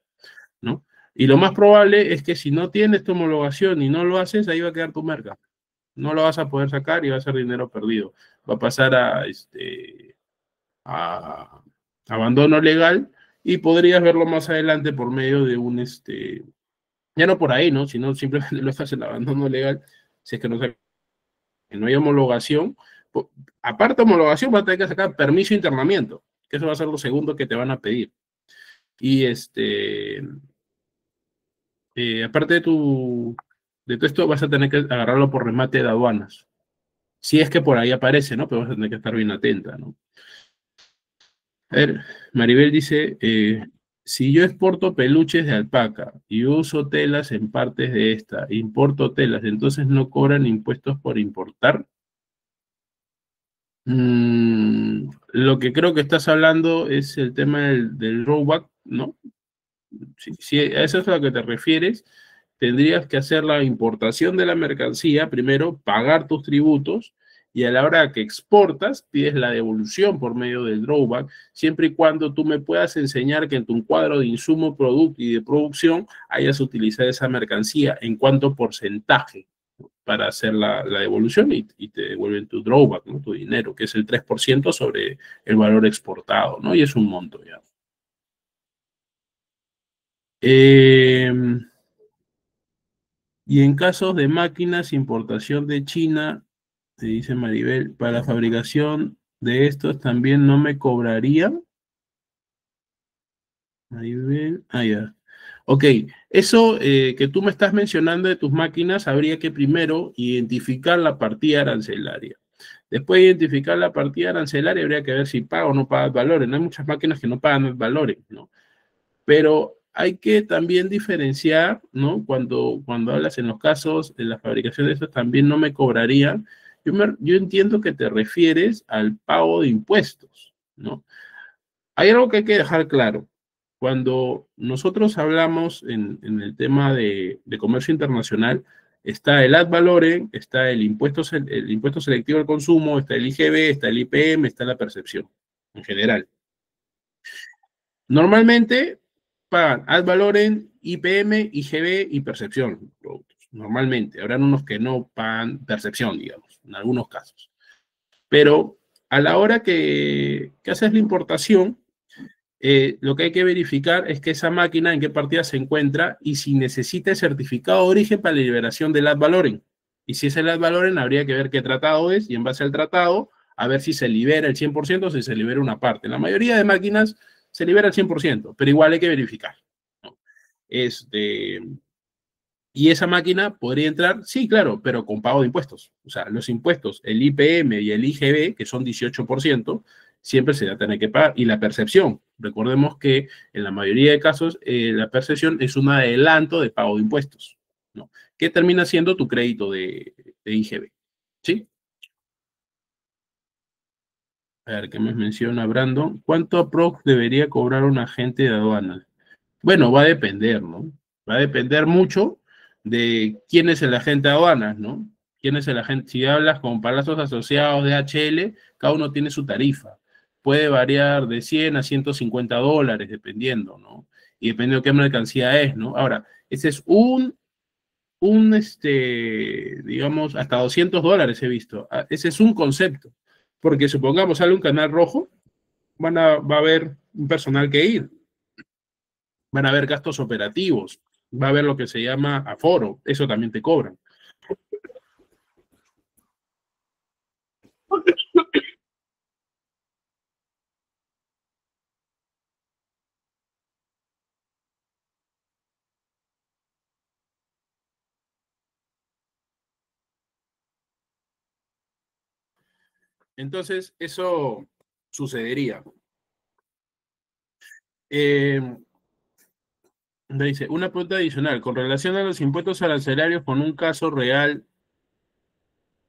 ¿no? Y lo más probable es que si no tienes tu homologación y no lo haces, ahí va a quedar tu marca. No lo vas a poder sacar y va a ser dinero perdido. Va a pasar a abandono legal y podrías verlo más adelante por medio de ya no por ahí, ¿no? Sino simplemente lo estás en abandono legal, si es que no hay homologación. Aparte de homologación, vas a tener que sacar permiso de internamiento, que eso va a ser lo segundo que te van a pedir. Y aparte de todo esto, vas a tener que agarrarlo por remate de aduanas. Si es que por ahí aparece, ¿no? Pero vas a tener que estar bien atenta, ¿no? A ver, Maribel dice, si yo exporto peluches de alpaca y uso telas en partes de esta, importo telas, entonces no cobran impuestos por importar. Lo que creo que estás hablando es el tema del rollback, ¿no? Si a eso es a lo que te refieres, tendrías que hacer la importación de la mercancía, primero pagar tus tributos y a la hora que exportas pides la devolución por medio del drawback, siempre y cuando tú me puedas enseñar que en tu cuadro de insumo, producto y de producción hayas utilizado esa mercancía en cuánto porcentaje para hacer la devolución y te devuelven tu drawback, ¿no? Tu dinero, que es el 3% sobre el valor exportado, ¿no? Y es un monto ya. Eh, y en casos de máquinas, importación de China, te dice Maribel, para la fabricación de estos también no me cobrarían. Maribel, ya. Ok, eso que tú me estás mencionando de tus máquinas, habría que primero identificar la partida arancelaria. Después de identificar la partida arancelaria, habría que ver si paga o no paga valores. No hay muchas máquinas que no pagan valores, ¿no? Pero hay que también diferenciar, ¿no? Cuando hablas en los casos de la fabricación de estos, también no me cobrarían. Yo entiendo que te refieres al pago de impuestos, ¿no? Hay algo que hay que dejar claro. Cuando nosotros hablamos en el tema de comercio internacional, está el ad valorem, está el impuesto selectivo al consumo, está el IGB, está el IPM, está la percepción, en general. Normalmente pagan ad valorem, IPM, IGB y percepción. Normalmente. Habrán unos que no pagan percepción, digamos, en algunos casos. Pero a la hora que haces la importación, lo que hay que verificar es que esa máquina en qué partida se encuentra y si necesita el certificado de origen para la liberación del ad valorem. Y si es el ad valorem, habría que ver qué tratado es y en base al tratado, a ver si se libera el 100% o si se libera una parte. La mayoría de máquinas se libera el 100%, pero igual hay que verificar, ¿no? Este, y esa máquina podría entrar, sí, claro, pero con pago de impuestos. O sea, los impuestos, el IPM y el IGB, que son 18%, siempre se va a tener que pagar. Y la percepción, recordemos que en la mayoría de casos la percepción es un adelanto de pago de impuestos, ¿no? Que termina siendo tu crédito de IGB, ¿sí? A ver, ¿qué me menciona Brandon? ¿Cuánto aprox debería cobrar un agente de aduanas? Bueno, va a depender, ¿no? Va a depender mucho de quién es el agente de aduanas, ¿no? ¿Quién es el agente? Si hablas con Palacios Asociados de HL, cada uno tiene su tarifa. Puede variar de 100 a $150, dependiendo, ¿no? Y dependiendo de qué mercancía es, ¿no? Ahora, ese es digamos, hasta $200 he visto. Ese es un concepto. Porque supongamos sale un canal rojo, va a haber un personal que ir, van a haber gastos operativos, va a haber lo que se llama aforo, eso también te cobran. Entonces, eso sucedería. Dice, una pregunta adicional, con relación a los impuestos arancelarios con un caso real,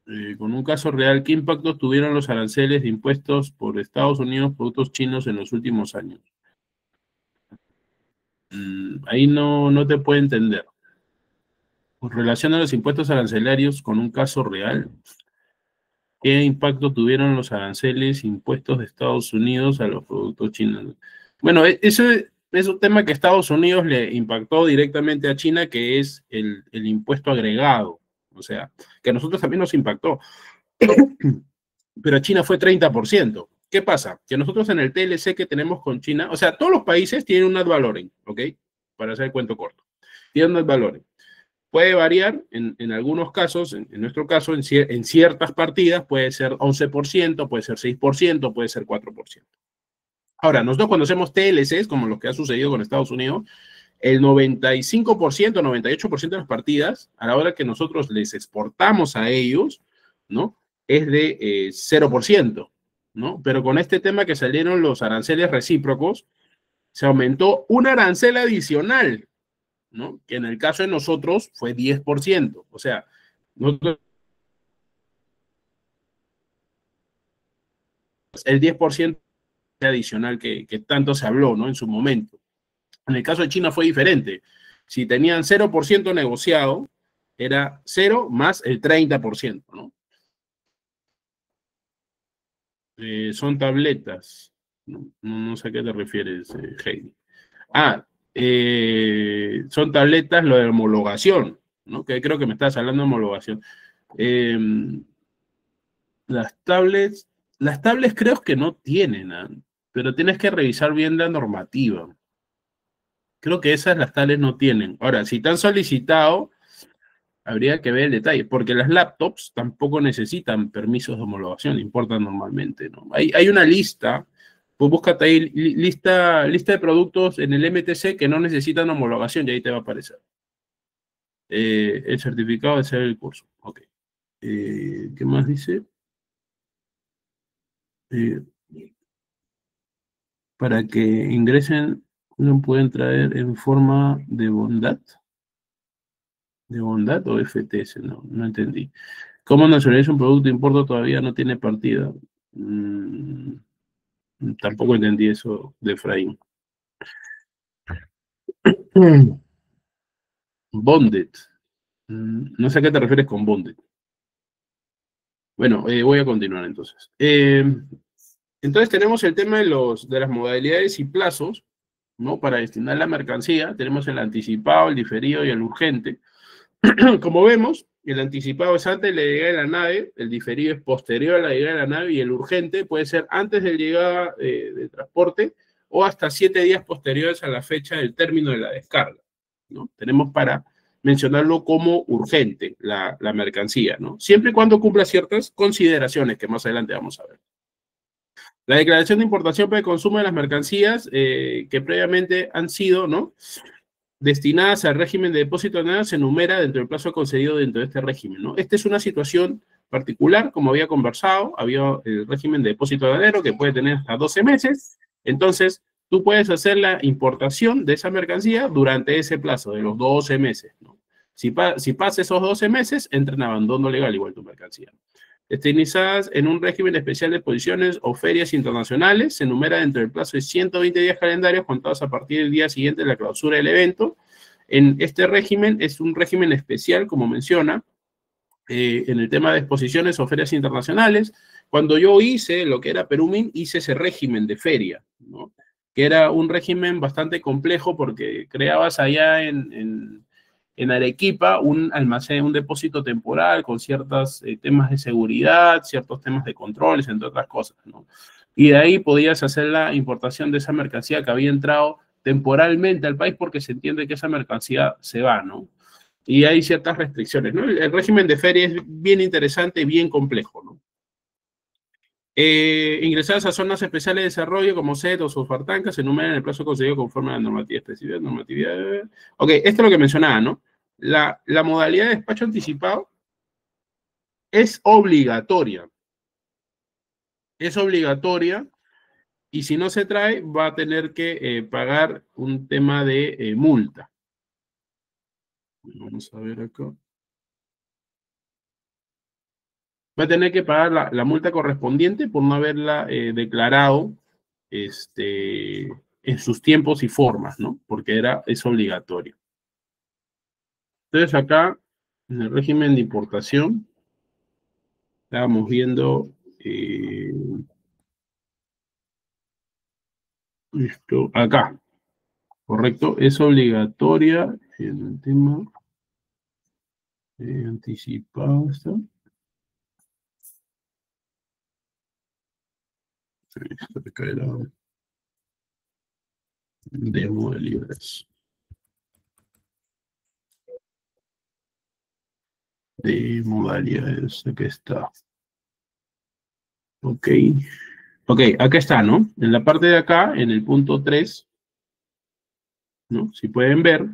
¿qué impactos tuvieron los aranceles de impuestos por Estados Unidos, productos chinos en los últimos años? Ahí no te puedo entender. Con relación a los impuestos arancelarios con un caso real, ¿qué impacto tuvieron los aranceles impuestos de Estados Unidos a los productos chinos? Bueno, eso es un tema que Estados Unidos le impactó directamente a China, que es el impuesto agregado. O sea, que a nosotros también nos impactó. Pero a China fue 30%. ¿Qué pasa? Que nosotros en el TLC que tenemos con China, o sea, todos los países tienen un ad valorem, ¿ok? Para hacer el cuento corto. Tienen un ad valorem. Puede variar en algunos casos, en nuestro caso, en ciertas partidas puede ser 11%, puede ser 6%, puede ser 4%. Ahora, nosotros cuando hacemos TLCs, como lo que ha sucedido con Estados Unidos, el 95%, 98% de las partidas, a la hora que nosotros les exportamos a ellos, ¿no? Es de 0%, ¿no? Pero con este tema que salieron los aranceles recíprocos, se aumentó un arancel adicional, ¿no? Que en el caso de nosotros fue 10%. O sea, nosotros, el 10% adicional que tanto se habló, ¿no? En su momento. En el caso de China fue diferente. Si tenían 0% negociado, era 0 más el 30%, ¿no? Son tabletas. No sé a qué te refieres, Heidi. Son tabletas lo de homologación, ¿no? Que creo que me estás hablando de homologación. Las tablets creo que no tienen, pero tienes que revisar bien la normativa. Creo que esas las tablets no tienen. Ahora, si te han solicitado, habría que ver el detalle, porque las laptops tampoco necesitan permisos de homologación, importan normalmente, ¿no? Hay una lista, pues búscate ahí lista de productos en el MTC que no necesitan homologación y ahí te va a aparecer. El certificado de ser el curso. Ok. ¿Qué más dice? Para que ingresen, no pueden traer en forma de bondad. ¿De bondad o FTS? No entendí. ¿Cómo nacionaliza un producto de importo todavía no tiene partida? Tampoco entendí eso de Efraín. Bonded. No sé a qué te refieres con bonded. Bueno, voy a continuar entonces. Entonces tenemos el tema de las modalidades y plazos, ¿no? Para destinar la mercancía. Tenemos el anticipado, el diferido y el urgente. Como vemos, el anticipado es antes de la llegada de la nave, el diferido es posterior a la llegada de la nave y el urgente puede ser antes de la llegada de transporte o hasta 7 días posteriores a la fecha del término de la descarga, ¿no? Tenemos para mencionarlo como urgente la mercancía, ¿no? Siempre y cuando cumpla ciertas consideraciones que más adelante vamos a ver. La declaración de importación para el consumo de las mercancías que previamente han sido, ¿no?, destinadas al régimen de depósito aduanero se enumera dentro del plazo concedido dentro de este régimen, ¿no? Esta es una situación particular, como había conversado, había el régimen de depósito aduanero que puede tener hasta 12 meses, entonces tú puedes hacer la importación de esa mercancía durante ese plazo de los 12 meses, ¿no? Si pasa esos 12 meses, entra en abandono legal igual tu mercancía. Destinadas en un régimen especial de exposiciones o ferias internacionales, se enumera dentro del plazo de 120 días calendarios contados a partir del día siguiente de la clausura del evento. En este régimen es un régimen especial, como menciona, en el tema de exposiciones o ferias internacionales. Cuando yo hice lo que era Perumin, hice ese régimen de feria, ¿no? Que era un régimen bastante complejo porque creabas allá en Arequipa un almacén, un depósito temporal con ciertos temas de seguridad, ciertos temas de controles, entre otras cosas, ¿no? Y de ahí podías hacer la importación de esa mercancía que había entrado temporalmente al país porque se entiende que esa mercancía se va, ¿no? Y hay ciertas restricciones, ¿no? El régimen de feria es bien interesante y bien complejo, ¿no? Ingresadas a zonas especiales de desarrollo como CET o Sofartanca se enumeran en el plazo concedido conforme a la normativa específica. Ok, esto es lo que mencionaba, ¿no? La modalidad de despacho anticipado es obligatoria. Es obligatoria y si no se trae, va a tener que pagar un tema de multa. Vamos a ver acá. Va a tener que pagar la multa correspondiente por no haberla declarado en sus tiempos y formas, ¿no? Porque es obligatorio. Entonces acá, en el régimen de importación, estábamos viendo esto acá, ¿correcto? Es obligatoria en el tema anticipado. ¿Está? Esto acá era demo de libres. De modalidades, aquí está. Ok. Ok, acá está, ¿no? En la parte de acá, en el punto 3, ¿no? Si pueden ver,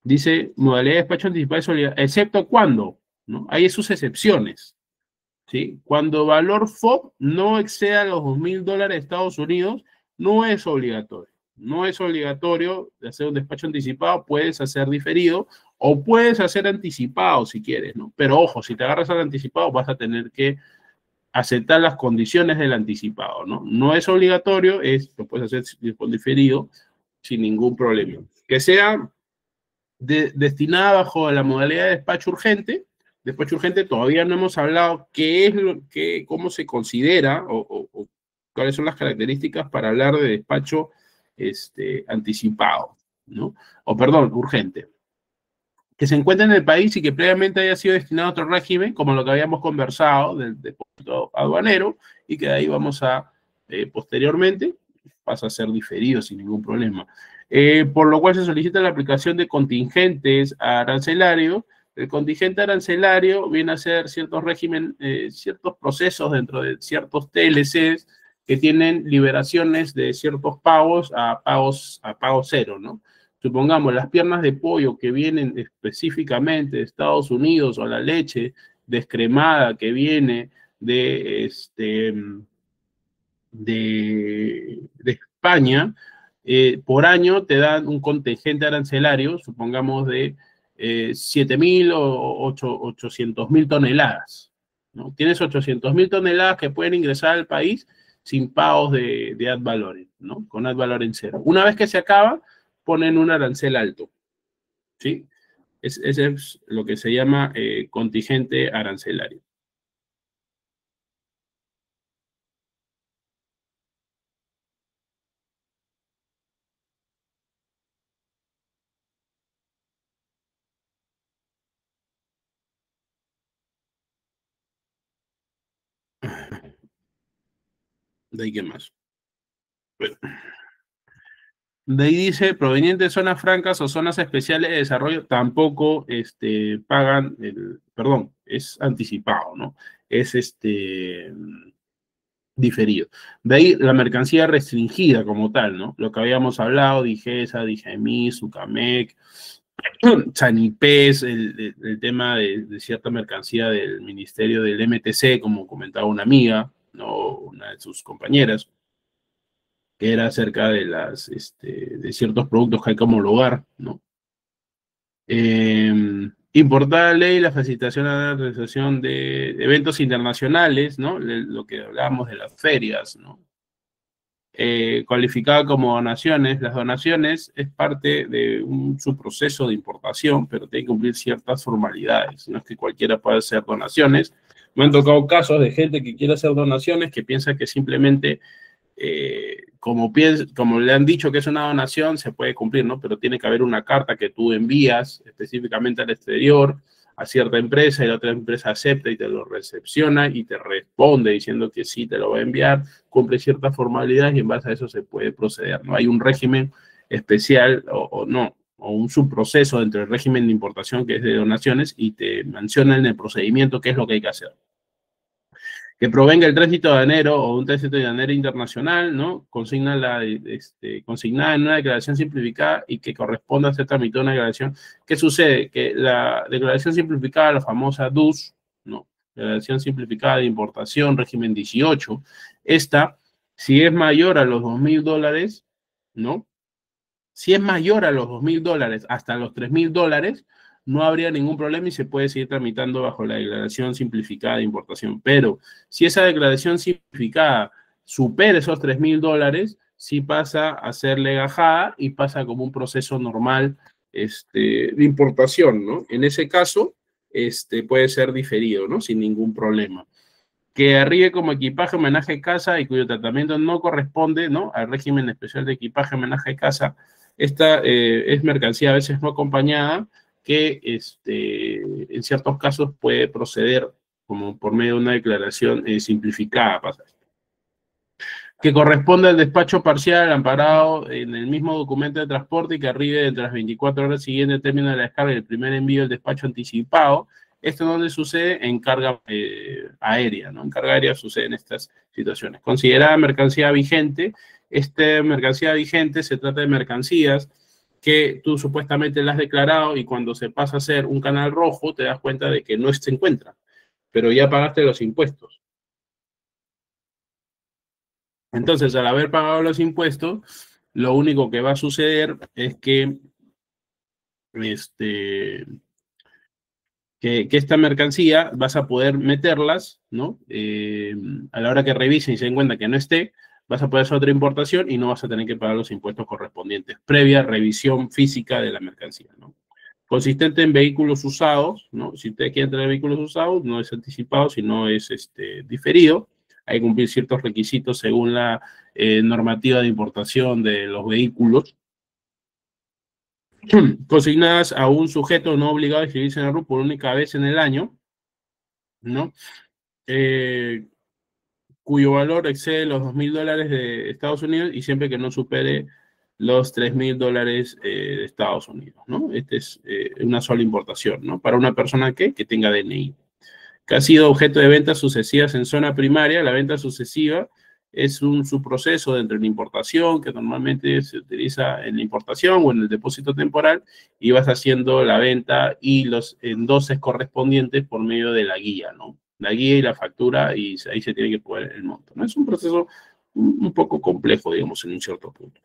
dice modalidad de despacho anticipado de solidaridad, excepto cuando, ¿no? Hay sus excepciones, ¿sí? Cuando valor FOB no exceda los $2.000 de Estados Unidos, no es obligatorio. No es obligatorio de hacer un despacho anticipado, puedes hacer diferido o puedes hacer anticipado si quieres, ¿no? Pero ojo, si te agarras al anticipado vas a tener que aceptar las condiciones del anticipado, ¿no? No es obligatorio, lo puedes hacer con diferido sin ningún problema. Que sea destinada bajo la modalidad de despacho urgente. Despacho urgente todavía no hemos hablado cómo se considera o cuáles son las características para hablar de despacho anticipado, ¿no? O perdón, urgente. Que se encuentre en el país y que previamente haya sido destinado a otro régimen, como lo que habíamos conversado del depósito aduanero, y que de ahí vamos a, posteriormente, pasa a ser diferido sin ningún problema. Por lo cual se solicita la aplicación de contingentes arancelarios. El contingente arancelario viene a ser ciertos régimen, ciertos procesos dentro de ciertos TLCs que tienen liberaciones de ciertos pagos a pago cero, ¿no? Supongamos las piernas de pollo que vienen específicamente de Estados Unidos o la leche descremada que viene de España, por año te dan un contingente arancelario, supongamos de 7.000 o 800.000 toneladas, ¿no? Tienes 800.000 toneladas que pueden ingresar al país sin pagos de ad valorem, ¿no? Con ad valorem cero. Una vez que se acaba, ponen un arancel alto, ¿sí? Ese es lo que se llama contingente arancelario. ¿De ahí qué más? Bueno. De ahí dice, proveniente de zonas francas o zonas especiales de desarrollo, tampoco pagan perdón, es anticipado, ¿no? Es diferido. De ahí la mercancía restringida como tal, ¿no? Lo que habíamos hablado, Digesa, Digemí, Sucamec, Sanipes, el tema de cierta mercancía del ministerio del MTC, como comentaba una amiga, ¿no? Una de sus compañeras, que era acerca de ciertos productos que hay que homologar, ¿no? Importada ley, la facilitación a la realización de eventos internacionales, ¿no? Lo que hablábamos de las ferias, ¿no? Cualificada como donaciones. Las donaciones es parte de un subproceso de importación, pero tiene que cumplir ciertas formalidades. No es que cualquiera pueda hacer donaciones. Me han tocado casos de gente que quiere hacer donaciones que piensa que simplemente como le han dicho que es una donación, se puede cumplir, ¿no? Pero tiene que haber una carta que tú envías específicamente al exterior a cierta empresa y la otra empresa acepta y te lo recepciona y te responde diciendo que sí te lo va a enviar, cumple ciertas formalidades y en base a eso se puede proceder, ¿no? Hay un régimen especial o no, o un subproceso dentro del régimen de importación que es de donaciones y te menciona en el procedimiento qué es lo que hay que hacer. Que provenga el tránsito aduanero o un tránsito aduanero internacional, ¿no? Consignada en una declaración simplificada y que corresponda a ser tramitada una declaración. ¿Qué sucede? Que la declaración simplificada, la famosa DUS, ¿no? Declaración simplificada de importación, régimen 18, esta Si es mayor a los $2.000, ¿no? Si es mayor a los $2.000 hasta los $3.000, no habría ningún problema y se puede seguir tramitando bajo la declaración simplificada de importación. Pero si esa declaración simplificada supera esos $3.000, sí pasa a ser legajada y pasa como un proceso normal de importación, ¿no? En ese caso, puede ser diferido, ¿no? Sin ningún problema. Que arribe como equipaje homenaje casa y cuyo tratamiento no corresponde, ¿no?, al régimen especial de equipaje homenaje casa. Esta es mercancía a veces no acompañada que en ciertos casos puede proceder como por medio de una declaración simplificada. Que corresponde al despacho parcial amparado en el mismo documento de transporte y que arribe entre las 24 horas siguientes al término de la descarga y el primer envío del despacho anticipado. Esto donde sucede en carga aérea, ¿no? En carga aérea suceden estas situaciones. Considerada mercancía vigente, esta mercancía vigente se trata de mercancías que tú supuestamente las has declarado y cuando se pasa a ser un canal rojo te das cuenta de que no se encuentra, pero ya pagaste los impuestos. Entonces, al haber pagado los impuestos, lo único que va a suceder es que que esta mercancía vas a poder meterlas, ¿no? A la hora que revisen y se den cuenta que no esté, vas a poder hacer otra importación y no vas a tener que pagar los impuestos correspondientes, previa revisión física de la mercancía, ¿no? Consistente en vehículos usados, ¿no? Si ustedes quieren tener vehículos usados, no es anticipado, sino es diferido. Hay que cumplir ciertos requisitos según la normativa de importación de los vehículos, consignadas a un sujeto no obligado a inscribirse en la RUP por única vez en el año, ¿no? Cuyo valor excede los $2.000 de Estados Unidos y siempre que no supere los $3.000 de Estados Unidos, ¿no? Esta es una sola importación, ¿no? Para una persona que tenga DNI. Que ha sido objeto de ventas sucesivas en zona primaria. La venta sucesiva es un subproceso dentro de la importación que normalmente se utiliza en la importación o en el depósito temporal y vas haciendo la venta y los endoses correspondientes por medio de la guía, ¿no? La guía y la factura y ahí se tiene que poner el monto, ¿no? Es un proceso un poco complejo, digamos, en un cierto punto.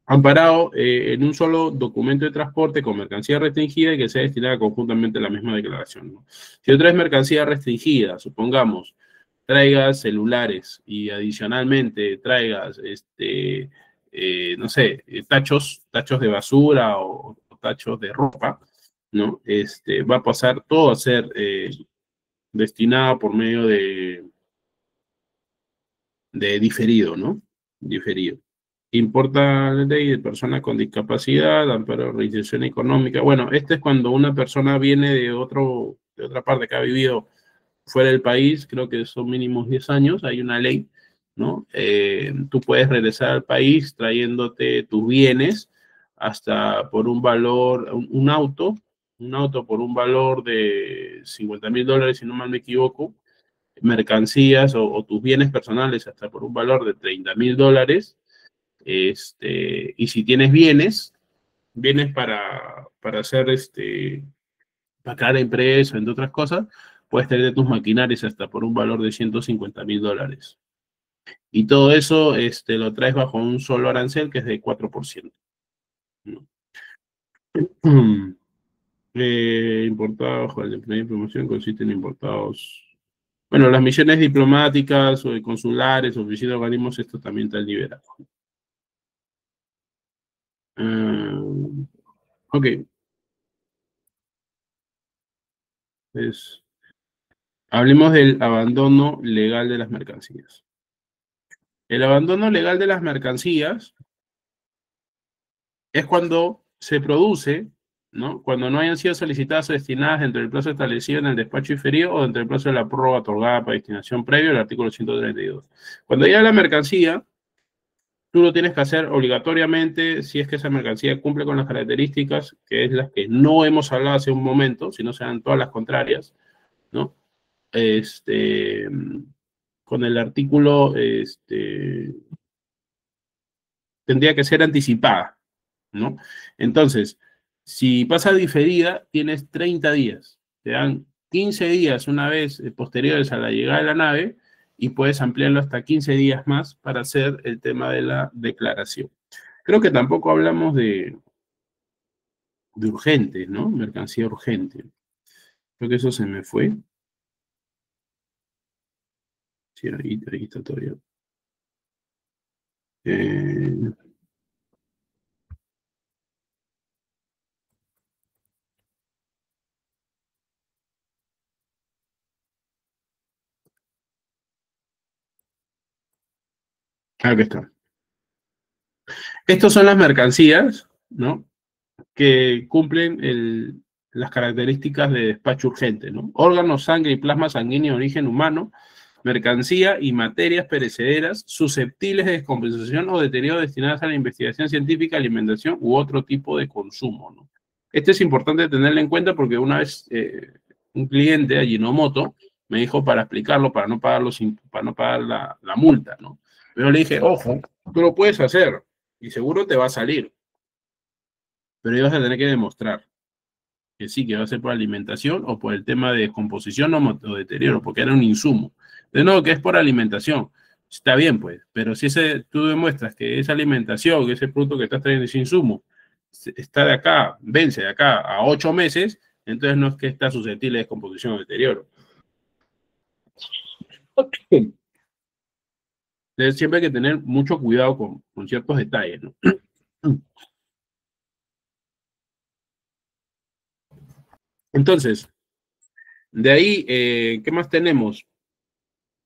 Amparado en un solo documento de transporte con mercancía restringida y que sea destinada conjuntamente a la misma declaración, ¿no? Si otra es mercancía restringida, supongamos, traigas celulares y adicionalmente traigas, no sé, tachos de basura o tachos de ropa, ¿no? Va a pasar todo a ser destinado por medio de diferido, ¿no? Diferido. Importa la ley de personas con discapacidad, amparo, reinserción económica. Bueno, este es cuando una persona viene de otra parte que ha vivido fuera del país, creo que son mínimos 10 años, hay una ley, ¿no? Tú puedes regresar al país trayéndote tus bienes hasta por un valor, un auto por un valor de $50.000, si no mal me equivoco, mercancías o tus bienes personales hasta por un valor de $30.000. Y si tienes bienes para hacer para crear empresa, entre otras cosas, puedes tener tus maquinarias hasta por un valor de $150.000. Y todo eso lo traes bajo un solo arancel que es de 4%, ¿no? Importados bajo el empleo de promoción consisten en importados. Bueno, las misiones diplomáticas o consulares, oficinas de organismos, esto también está liberado. Ok. Hablemos del abandono legal de las mercancías. El abandono legal de las mercancías es cuando se produce, ¿no? Cuando no hayan sido solicitadas o destinadas dentro del plazo establecido en el despacho inferior o dentro del plazo de la prórroga otorgada para destinación previo al artículo 132. Cuando llega la mercancía, tú lo tienes que hacer obligatoriamente si es que esa mercancía cumple con las características, que es las que no hemos hablado hace un momento, si no sean todas las contrarias, ¿no? Con el artículo, tendría que ser anticipada, ¿no? Entonces, si pasa diferida, tienes 30 días. Te dan 15 días una vez posteriores a la llegada de la nave y puedes ampliarlo hasta 15 días más para hacer el tema de la declaración. Creo que tampoco hablamos de urgente, ¿no? Mercancía urgente. Creo que eso se me fue. Sí, ahí está todavía. Aquí está. Estas son las mercancías, ¿no? Que cumplen las características de despacho urgente, ¿no? Órganos, sangre y plasma sanguíneo de origen humano, mercancía y materias perecederas susceptibles de descomposición o deterioro destinadas a la investigación científica, alimentación u otro tipo de consumo, ¿no? Esto es importante tenerlo en cuenta porque una vez un cliente, Ajinomoto, me dijo para explicarlo, para no pagar, la multa, ¿no? Pero le dije, ojo, tú lo puedes hacer y seguro te va a salir, pero ibas a tener que demostrar que sí, que va a ser por alimentación o por el tema de descomposición o deterioro, porque era un insumo. De nuevo, que es por alimentación. Está bien, pues, pero si tú demuestras que esa alimentación, que ese producto que estás trayendo, ese insumo, está de acá, vence de acá a 8 meses, entonces no es que está susceptible de descomposición o deterioro. Entonces siempre hay que tener mucho cuidado con ciertos detalles, ¿no? Entonces, de ahí, ¿qué más tenemos?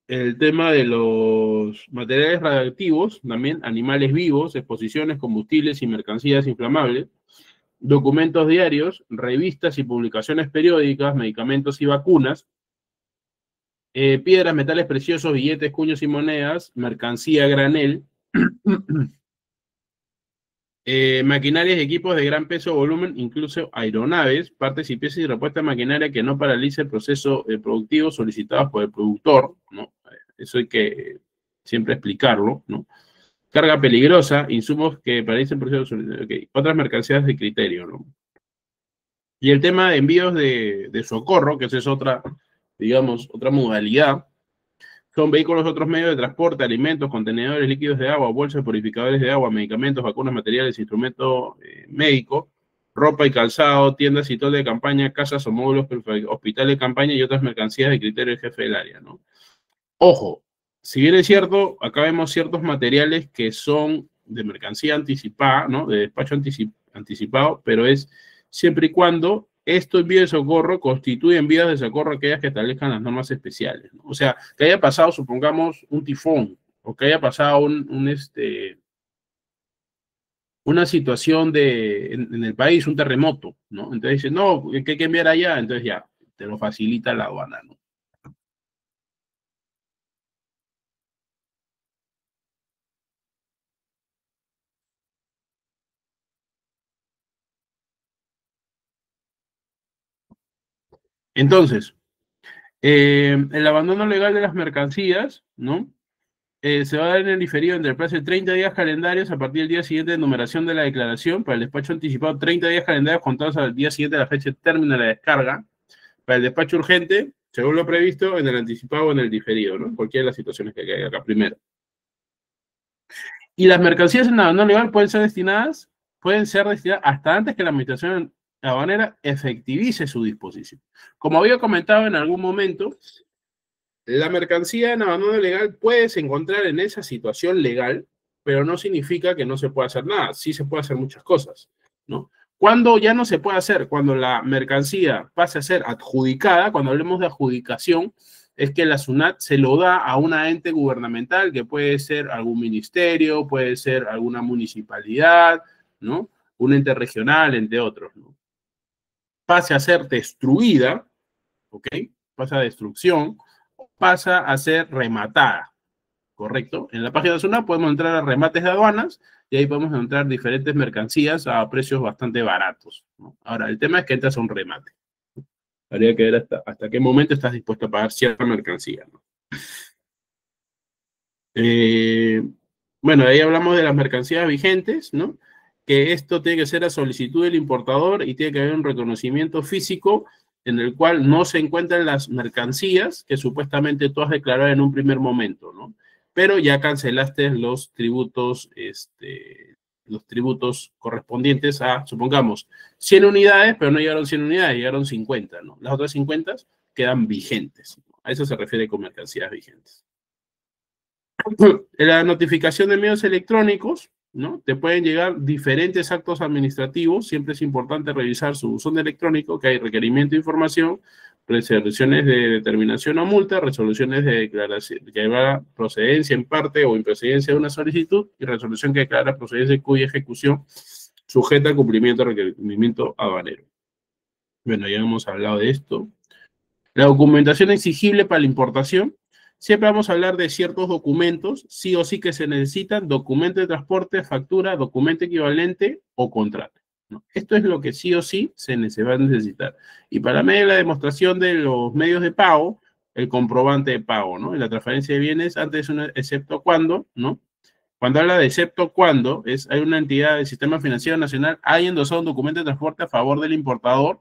El tema de los materiales radioactivos, también animales vivos, exposiciones, combustibles y mercancías inflamables, documentos diarios, revistas y publicaciones periódicas, medicamentos y vacunas, piedras, metales preciosos, billetes, cuños y monedas, mercancía a granel, maquinarias y equipos de gran peso o volumen, incluso aeronaves, partes y piezas y repuestos de maquinaria que no paralice el proceso productivo solicitados por el productor, ¿no? Eso hay que siempre explicarlo, ¿no? Carga peligrosa, insumos que paralicen el proceso, okay. Otras mercancías de criterio, ¿no? Y el tema de envíos de socorro, que esa es otra, digamos, otra modalidad, son vehículos, otros medios de transporte, alimentos, contenedores, líquidos de agua, bolsas, purificadores de agua, medicamentos, vacunas, materiales, instrumentos médicos, ropa y calzado, tiendas y todo de campaña, casas o módulos, hospitales de campaña y otras mercancías de criterio del jefe del área, ¿no? Ojo, si bien es cierto, acá vemos ciertos materiales que son de mercancía anticipada, ¿no? De despacho anticipado, pero es siempre y cuando estos envíos de socorro constituyen vías de socorro aquellas que establezcan las normas especiales, ¿no? O sea, que haya pasado, supongamos, un tifón, o que haya pasado una situación en el país, un terremoto, ¿no? Entonces dicen, no, que hay que enviar allá, entonces ya, te lo facilita la aduana, ¿no? Entonces, el abandono legal de las mercancías, ¿no? Se va a dar en el diferido entre el plazo de 30 días calendarios a partir del día siguiente de numeración de la declaración. Para el despacho anticipado, 30 días calendarios contados al día siguiente de la fecha de término de la descarga. Para el despacho urgente, según lo previsto, en el anticipado o en el diferido, ¿no? Cualquiera de las situaciones que hay acá primero. Y las mercancías en abandono legal pueden ser destinadas hasta antes que la administración aduanera efectivice su disposición. Como había comentado en algún momento, la mercancía en abandono legal puedes encontrar en esa situación legal, pero no significa que no se pueda hacer nada. Sí se puede hacer muchas cosas, ¿no? Cuando ya no se puede hacer, cuando la mercancía pase a ser adjudicada, cuando hablemos de adjudicación, es que la SUNAT se lo da a una ente gubernamental, que puede ser algún ministerio, puede ser alguna municipalidad, ¿no? Un ente regional, entre otros, ¿no? Pase a ser destruida, ¿ok? Pasa a destrucción, pasa a ser rematada, ¿correcto? En la página de SUNAT podemos entrar a remates de aduanas y ahí podemos encontrar diferentes mercancías a precios bastante baratos, ¿no? Ahora, el tema es que entras a un remate. Habría que ver hasta qué momento estás dispuesto a pagar cierta mercancía, ¿no? Bueno, ahí hablamos de las mercancías vigentes, ¿no? Que esto tiene que ser a solicitud del importador y tiene que haber un reconocimiento físico en el cual no se encuentran las mercancías que supuestamente tú has declarado en un primer momento, ¿no? Pero ya cancelaste los tributos correspondientes a, supongamos, 100 unidades, pero no llegaron 100 unidades, llegaron 50, ¿no? Las otras 50 quedan vigentes, ¿no? A eso se refiere con mercancías vigentes. La notificación de medios electrónicos, ¿no? Te pueden llegar diferentes actos administrativos, siempre es importante revisar su buzón electrónico, que hay requerimiento de información, resoluciones de determinación o multa, resoluciones de declaración que declara procedencia en parte o improcedencia de una solicitud y resolución que declara procedencia cuya ejecución sujeta al cumplimiento del requerimiento aduanero. Bueno, ya hemos hablado de esto. La documentación exigible para la importación. Siempre vamos a hablar de ciertos documentos, sí o sí que se necesitan, documento de transporte, factura, documento equivalente o contrato, ¿no? Esto es lo que sí o sí se va a necesitar. Y para medio la demostración de los medios de pago, el comprobante de pago, ¿no? En la transferencia de bienes, antes excepto cuando, ¿no? Cuando habla de excepto cuando, hay una entidad del Sistema Financiero Nacional, hay endosado un documento de transporte a favor del importador.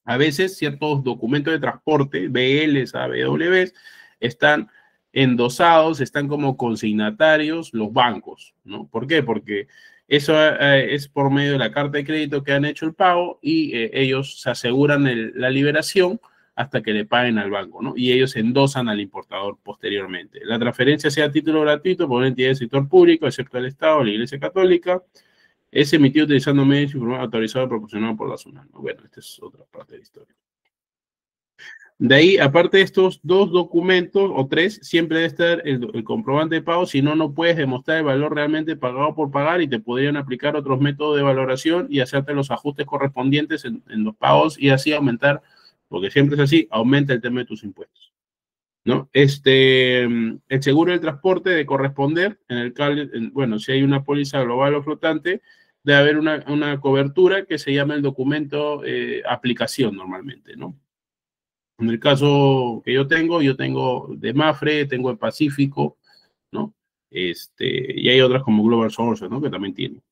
A veces ciertos documentos de transporte, BLs, ABWs, están endosados, están como consignatarios los bancos, ¿no? ¿Por qué? Porque eso es por medio de la carta de crédito que han hecho el pago y ellos se aseguran la liberación hasta que le paguen al banco, ¿no? Y ellos endosan al importador posteriormente. La transferencia sea a título gratuito por una entidad del sector público, excepto el Estado, la Iglesia Católica, es emitido utilizando medios informales autorizados y proporcionados por la SUNAT. Bueno, esta es otra parte de la historia. De ahí, aparte de estos dos documentos, o tres, siempre debe estar el comprobante de pago, si no, no puedes demostrar el valor realmente pagado por pagar y te podrían aplicar otros métodos de valoración y hacerte los ajustes correspondientes en los pagos y así aumentar, porque siempre es así, aumenta el tema de tus impuestos, ¿no? El seguro del transporte de corresponder, bueno, si hay una póliza global o flotante, debe haber una cobertura que se llama el documento aplicación normalmente, ¿no? En el caso que yo tengo de Mafre, tengo el Pacífico, ¿no? Y hay otras como Global Source, ¿no? Que también tienen.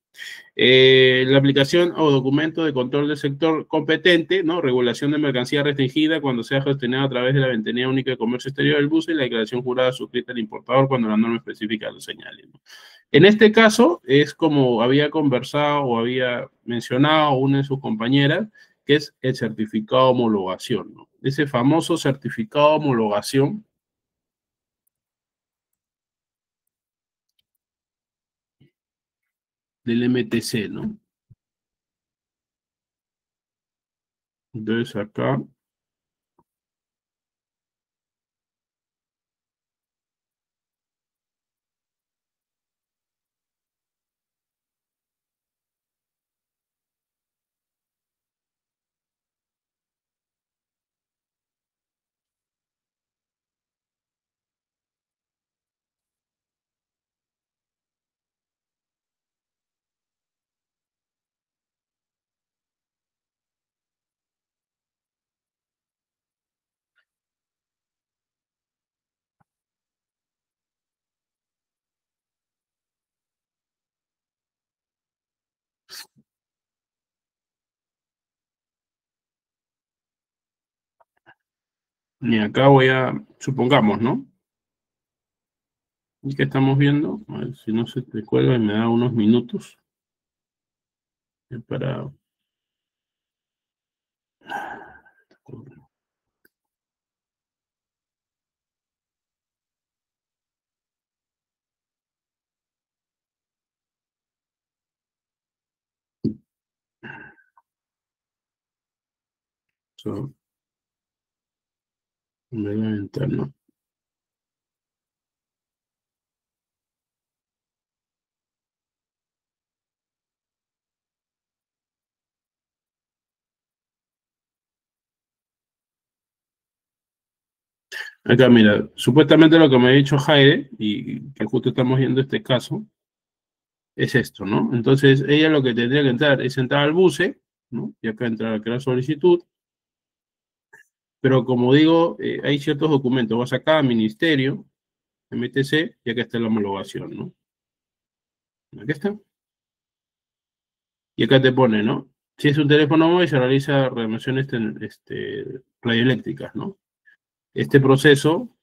La aplicación o documento de control del sector competente, ¿no? Regulación de mercancía restringida cuando sea gestionada a través de la Ventanilla Única de Comercio Exterior del BUSE y la declaración jurada suscrita al importador cuando la norma específica lo señale, ¿no? En este caso, es como había conversado o había mencionado una de sus compañeras, que es el certificado de homologación, ¿no? Ese famoso certificado de homologación del MTC, ¿no? Entonces acá y acá supongamos, ¿no? ¿Y qué estamos viendo? A ver si no se te cuelga y me da unos minutos para... So, me voy a aventar, ¿no? Acá, mira, supuestamente lo que me ha dicho Jaire, y que justo estamos viendo este caso, es esto, ¿no? Entonces, ella lo que tendría que entrar es entrar al BUSE, ¿no? Y acá entrar a crear solicitud, pero como digo, hay ciertos documentos, vas acá a Ministerio, MTC, y acá está la homologación, ¿no? Aquí está. Y acá te pone, ¿no? Si es un teléfono móvil, se realiza remociones radioeléctricas, ¿no? Este proceso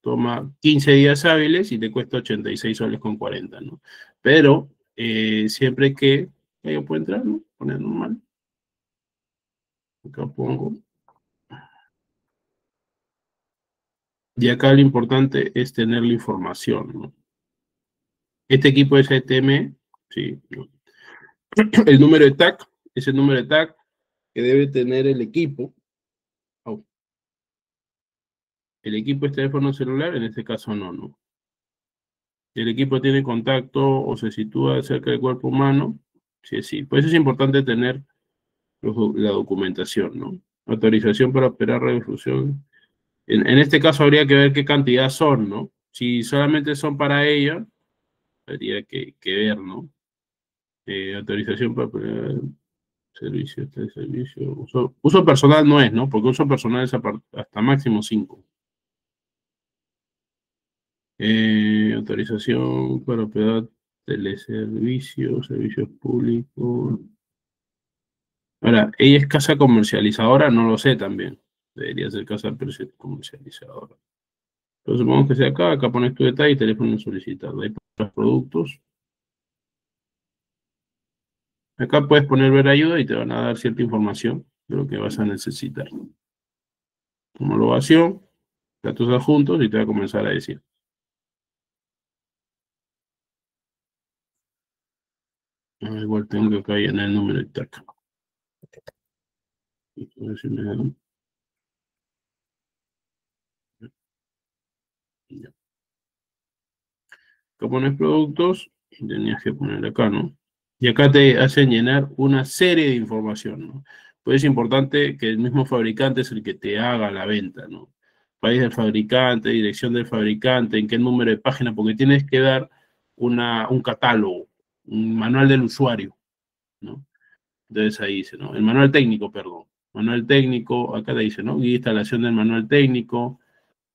toma 15 días hábiles y te cuesta 86 soles con 40, ¿no? Pero siempre que ella puede entrar, ¿no? Poner normal. Acá pongo. Y acá lo importante es tener la información, ¿no? Este equipo es ETM, sí, ¿no? El número de TAC es el número de TAC que debe tener el equipo. Oh, el equipo es teléfono celular, en este caso no, ¿no? Si el equipo tiene contacto o se sitúa cerca del cuerpo humano, sí, sí. Por eso es importante tener la documentación, ¿no? Autorización para operar radiodifusión. En este caso habría que ver qué cantidad son, ¿no? Si solamente son para ella, habría que ver, ¿no? Autorización para operar servicio, este servicio. Uso personal no es, ¿no? Porque uso personal es hasta máximo 5. Autorización para operar teleservicios, servicios públicos. Ahora, ¿ella es casa comercializadora? No lo sé también. Debería ser casa comercializadora. Entonces, supongamos que sea acá, acá pones tu detalle y teléfono solicitado. Ahí pones los productos. Acá puedes poner ver ayuda y te van a dar cierta información de lo que vas a necesitar. Homologación, datos adjuntos y te va a comenzar a decir. Igual tengo que acá llenar el número de TAC. A ver si me dan. Ya. Acá pones productos y tenías que poner acá, ¿no? Y acá te hacen llenar una serie de información, ¿no? Pues es importante que el mismo fabricante es el que te haga la venta, ¿no? País del fabricante, dirección del fabricante, en qué número de página, porque tienes que dar un catálogo, un manual del usuario, ¿no? Entonces ahí dice, ¿no? El manual técnico, perdón. Manual técnico, acá te dice, ¿no? Guía de instalación del manual técnico,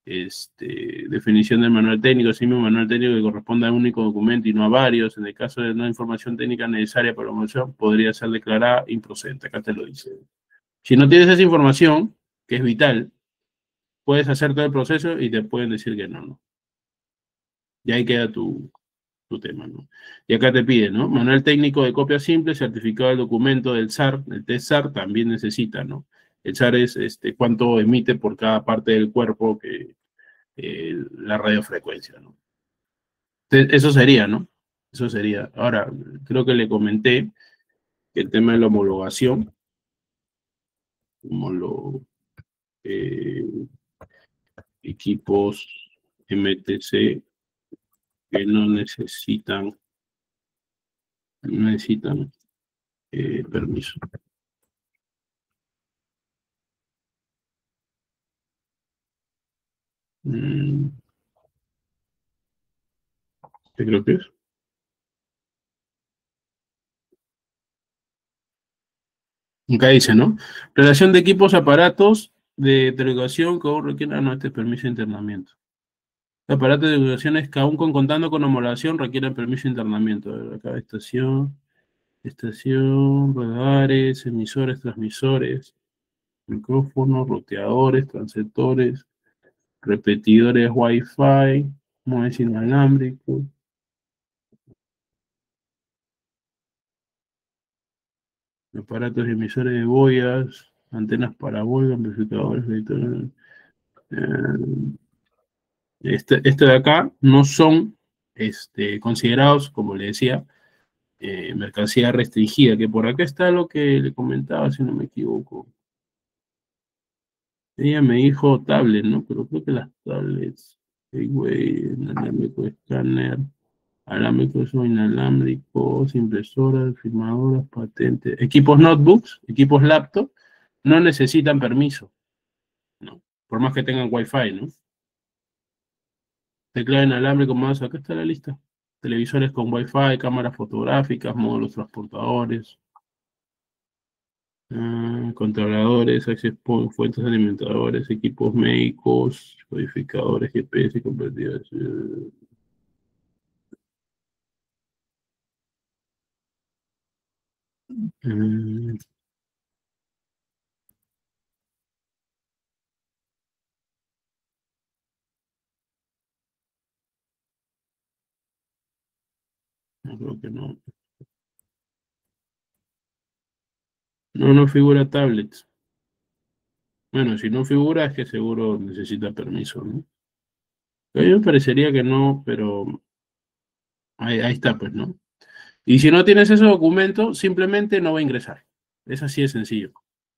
definición del manual técnico, así mismo manual técnico que corresponde a un único documento y no a varios. En el caso de no información técnica necesaria para la promoción, podría ser declarada improcedente. Acá te lo dice. Si no tienes esa información, que es vital, puedes hacer todo el proceso y te pueden decir que no, ¿no? Y ahí queda tu tema, ¿no? Y acá te pide, ¿no? Manual técnico de copia simple, certificado del documento del SAR, el test SAR también necesita, ¿no? El SAR es cuánto emite por cada parte del cuerpo que la radiofrecuencia, ¿no? Eso sería, ¿no? Eso sería. Ahora, creo que le comenté que el tema de la homologación, eh, equipos MTC que no necesitan permiso. Mm, ¿Qué creo que es? Acá dice, ¿no? Relación de equipos, aparatos de delegación que aún requieran no este permiso de internamiento. Aparatos de delegaciones que aún contando con homologación requieren permiso de internamiento. A ver, acá estación, radares, emisores, transmisores, micrófonos, roteadores, transceptores, repetidores Wi-Fi, modems inalámbricos, aparatos y emisores de boyas, antenas parabólicas, amplificadores, editores. Este de acá no son considerados, como le decía, mercancía restringida, que por acá está lo que le comentaba, si no me equivoco. Ella me dijo tablet, ¿no? Pero creo que las tablets, Gateway, inalámbrico, escáner, alámbricos o inalámbricos, impresoras, firmadoras, patentes, equipos notebooks, equipos laptop, no necesitan permiso, ¿no? Por más que tengan Wi-Fi, ¿no? Teclado inalámbrico más, acá está la lista. Televisores con Wi-Fi, cámaras fotográficas, módulos transportadores, controladores, access point, fuentes alimentadores, equipos médicos, codificadores, GPS y convertidores. Mm, no creo que no. No, no figura tablets. Bueno, si no figura es que seguro necesita permiso, ¿no? A mí me parecería que no, pero ahí está, pues, ¿no? Y si no tienes ese documento, simplemente no va a ingresar. Es así de sencillo.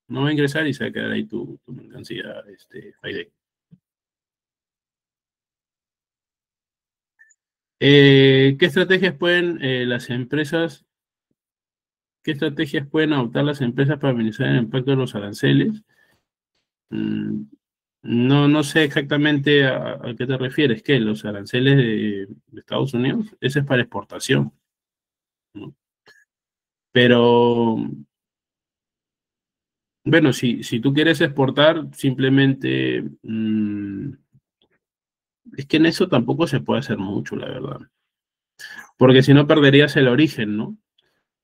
No va a ingresar y se va a quedar ahí tu mercancía, Friday. ¿Qué estrategias pueden las empresas, qué estrategias pueden adoptar las empresas para minimizar el impacto de los aranceles? Mm, no, no sé exactamente a qué te refieres, ¿qué? ¿Los aranceles de Estados Unidos? Ese es para exportación, ¿no? Pero, bueno, si tú quieres exportar, simplemente, es que en eso tampoco se puede hacer mucho, la verdad. Porque si no perderías el origen, ¿no?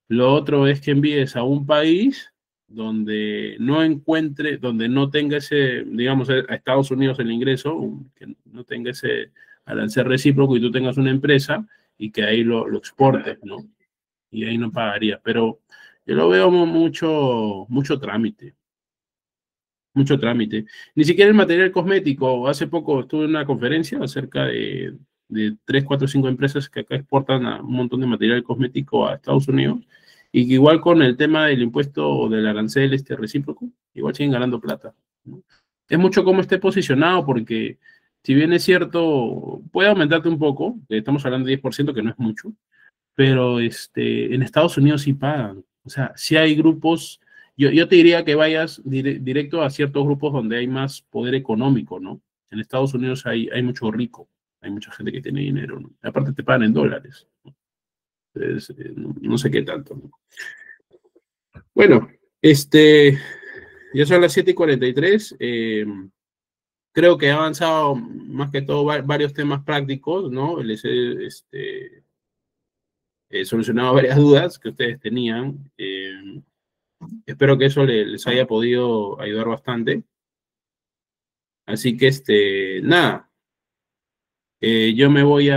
Lo otro es que envíes a un país donde no encuentre, donde no tenga ese, digamos, a Estados Unidos el ingreso, que no tenga ese arancel recíproco y tú tengas una empresa y que ahí lo exportes, ¿no? Y ahí no pagaría. Pero yo lo veo mucho trámite, mucho trámite. Ni siquiera el material cosmético. Hace poco estuve en una conferencia acerca de 3, 4, 5 empresas que acá exportan un montón de material cosmético a Estados Unidos y que igual con el tema del impuesto o del arancel recíproco, igual siguen ganando plata, ¿no? Es mucho cómo esté posicionado porque si bien es cierto, puede aumentarte un poco, estamos hablando de 10%, que no es mucho, pero en Estados Unidos sí pagan. O sea, sí hay grupos, yo te diría que vayas directo a ciertos grupos donde hay más poder económico, ¿no? En Estados Unidos hay mucho rico, hay mucha gente que tiene dinero, ¿no? Aparte te pagan en dólares. Entonces, no sé qué tanto, ¿no? Bueno, ya son las 7:43. Creo que he avanzado más que todo varios temas prácticos, ¿no? Les he solucionado varias dudas que ustedes tenían. Espero que eso les haya podido ayudar bastante. Así que, nada, yo me voy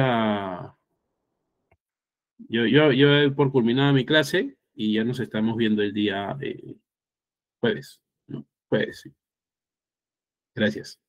yo doy por culminada mi clase y ya nos estamos viendo el día jueves, ¿no? Jueves, sí. Gracias.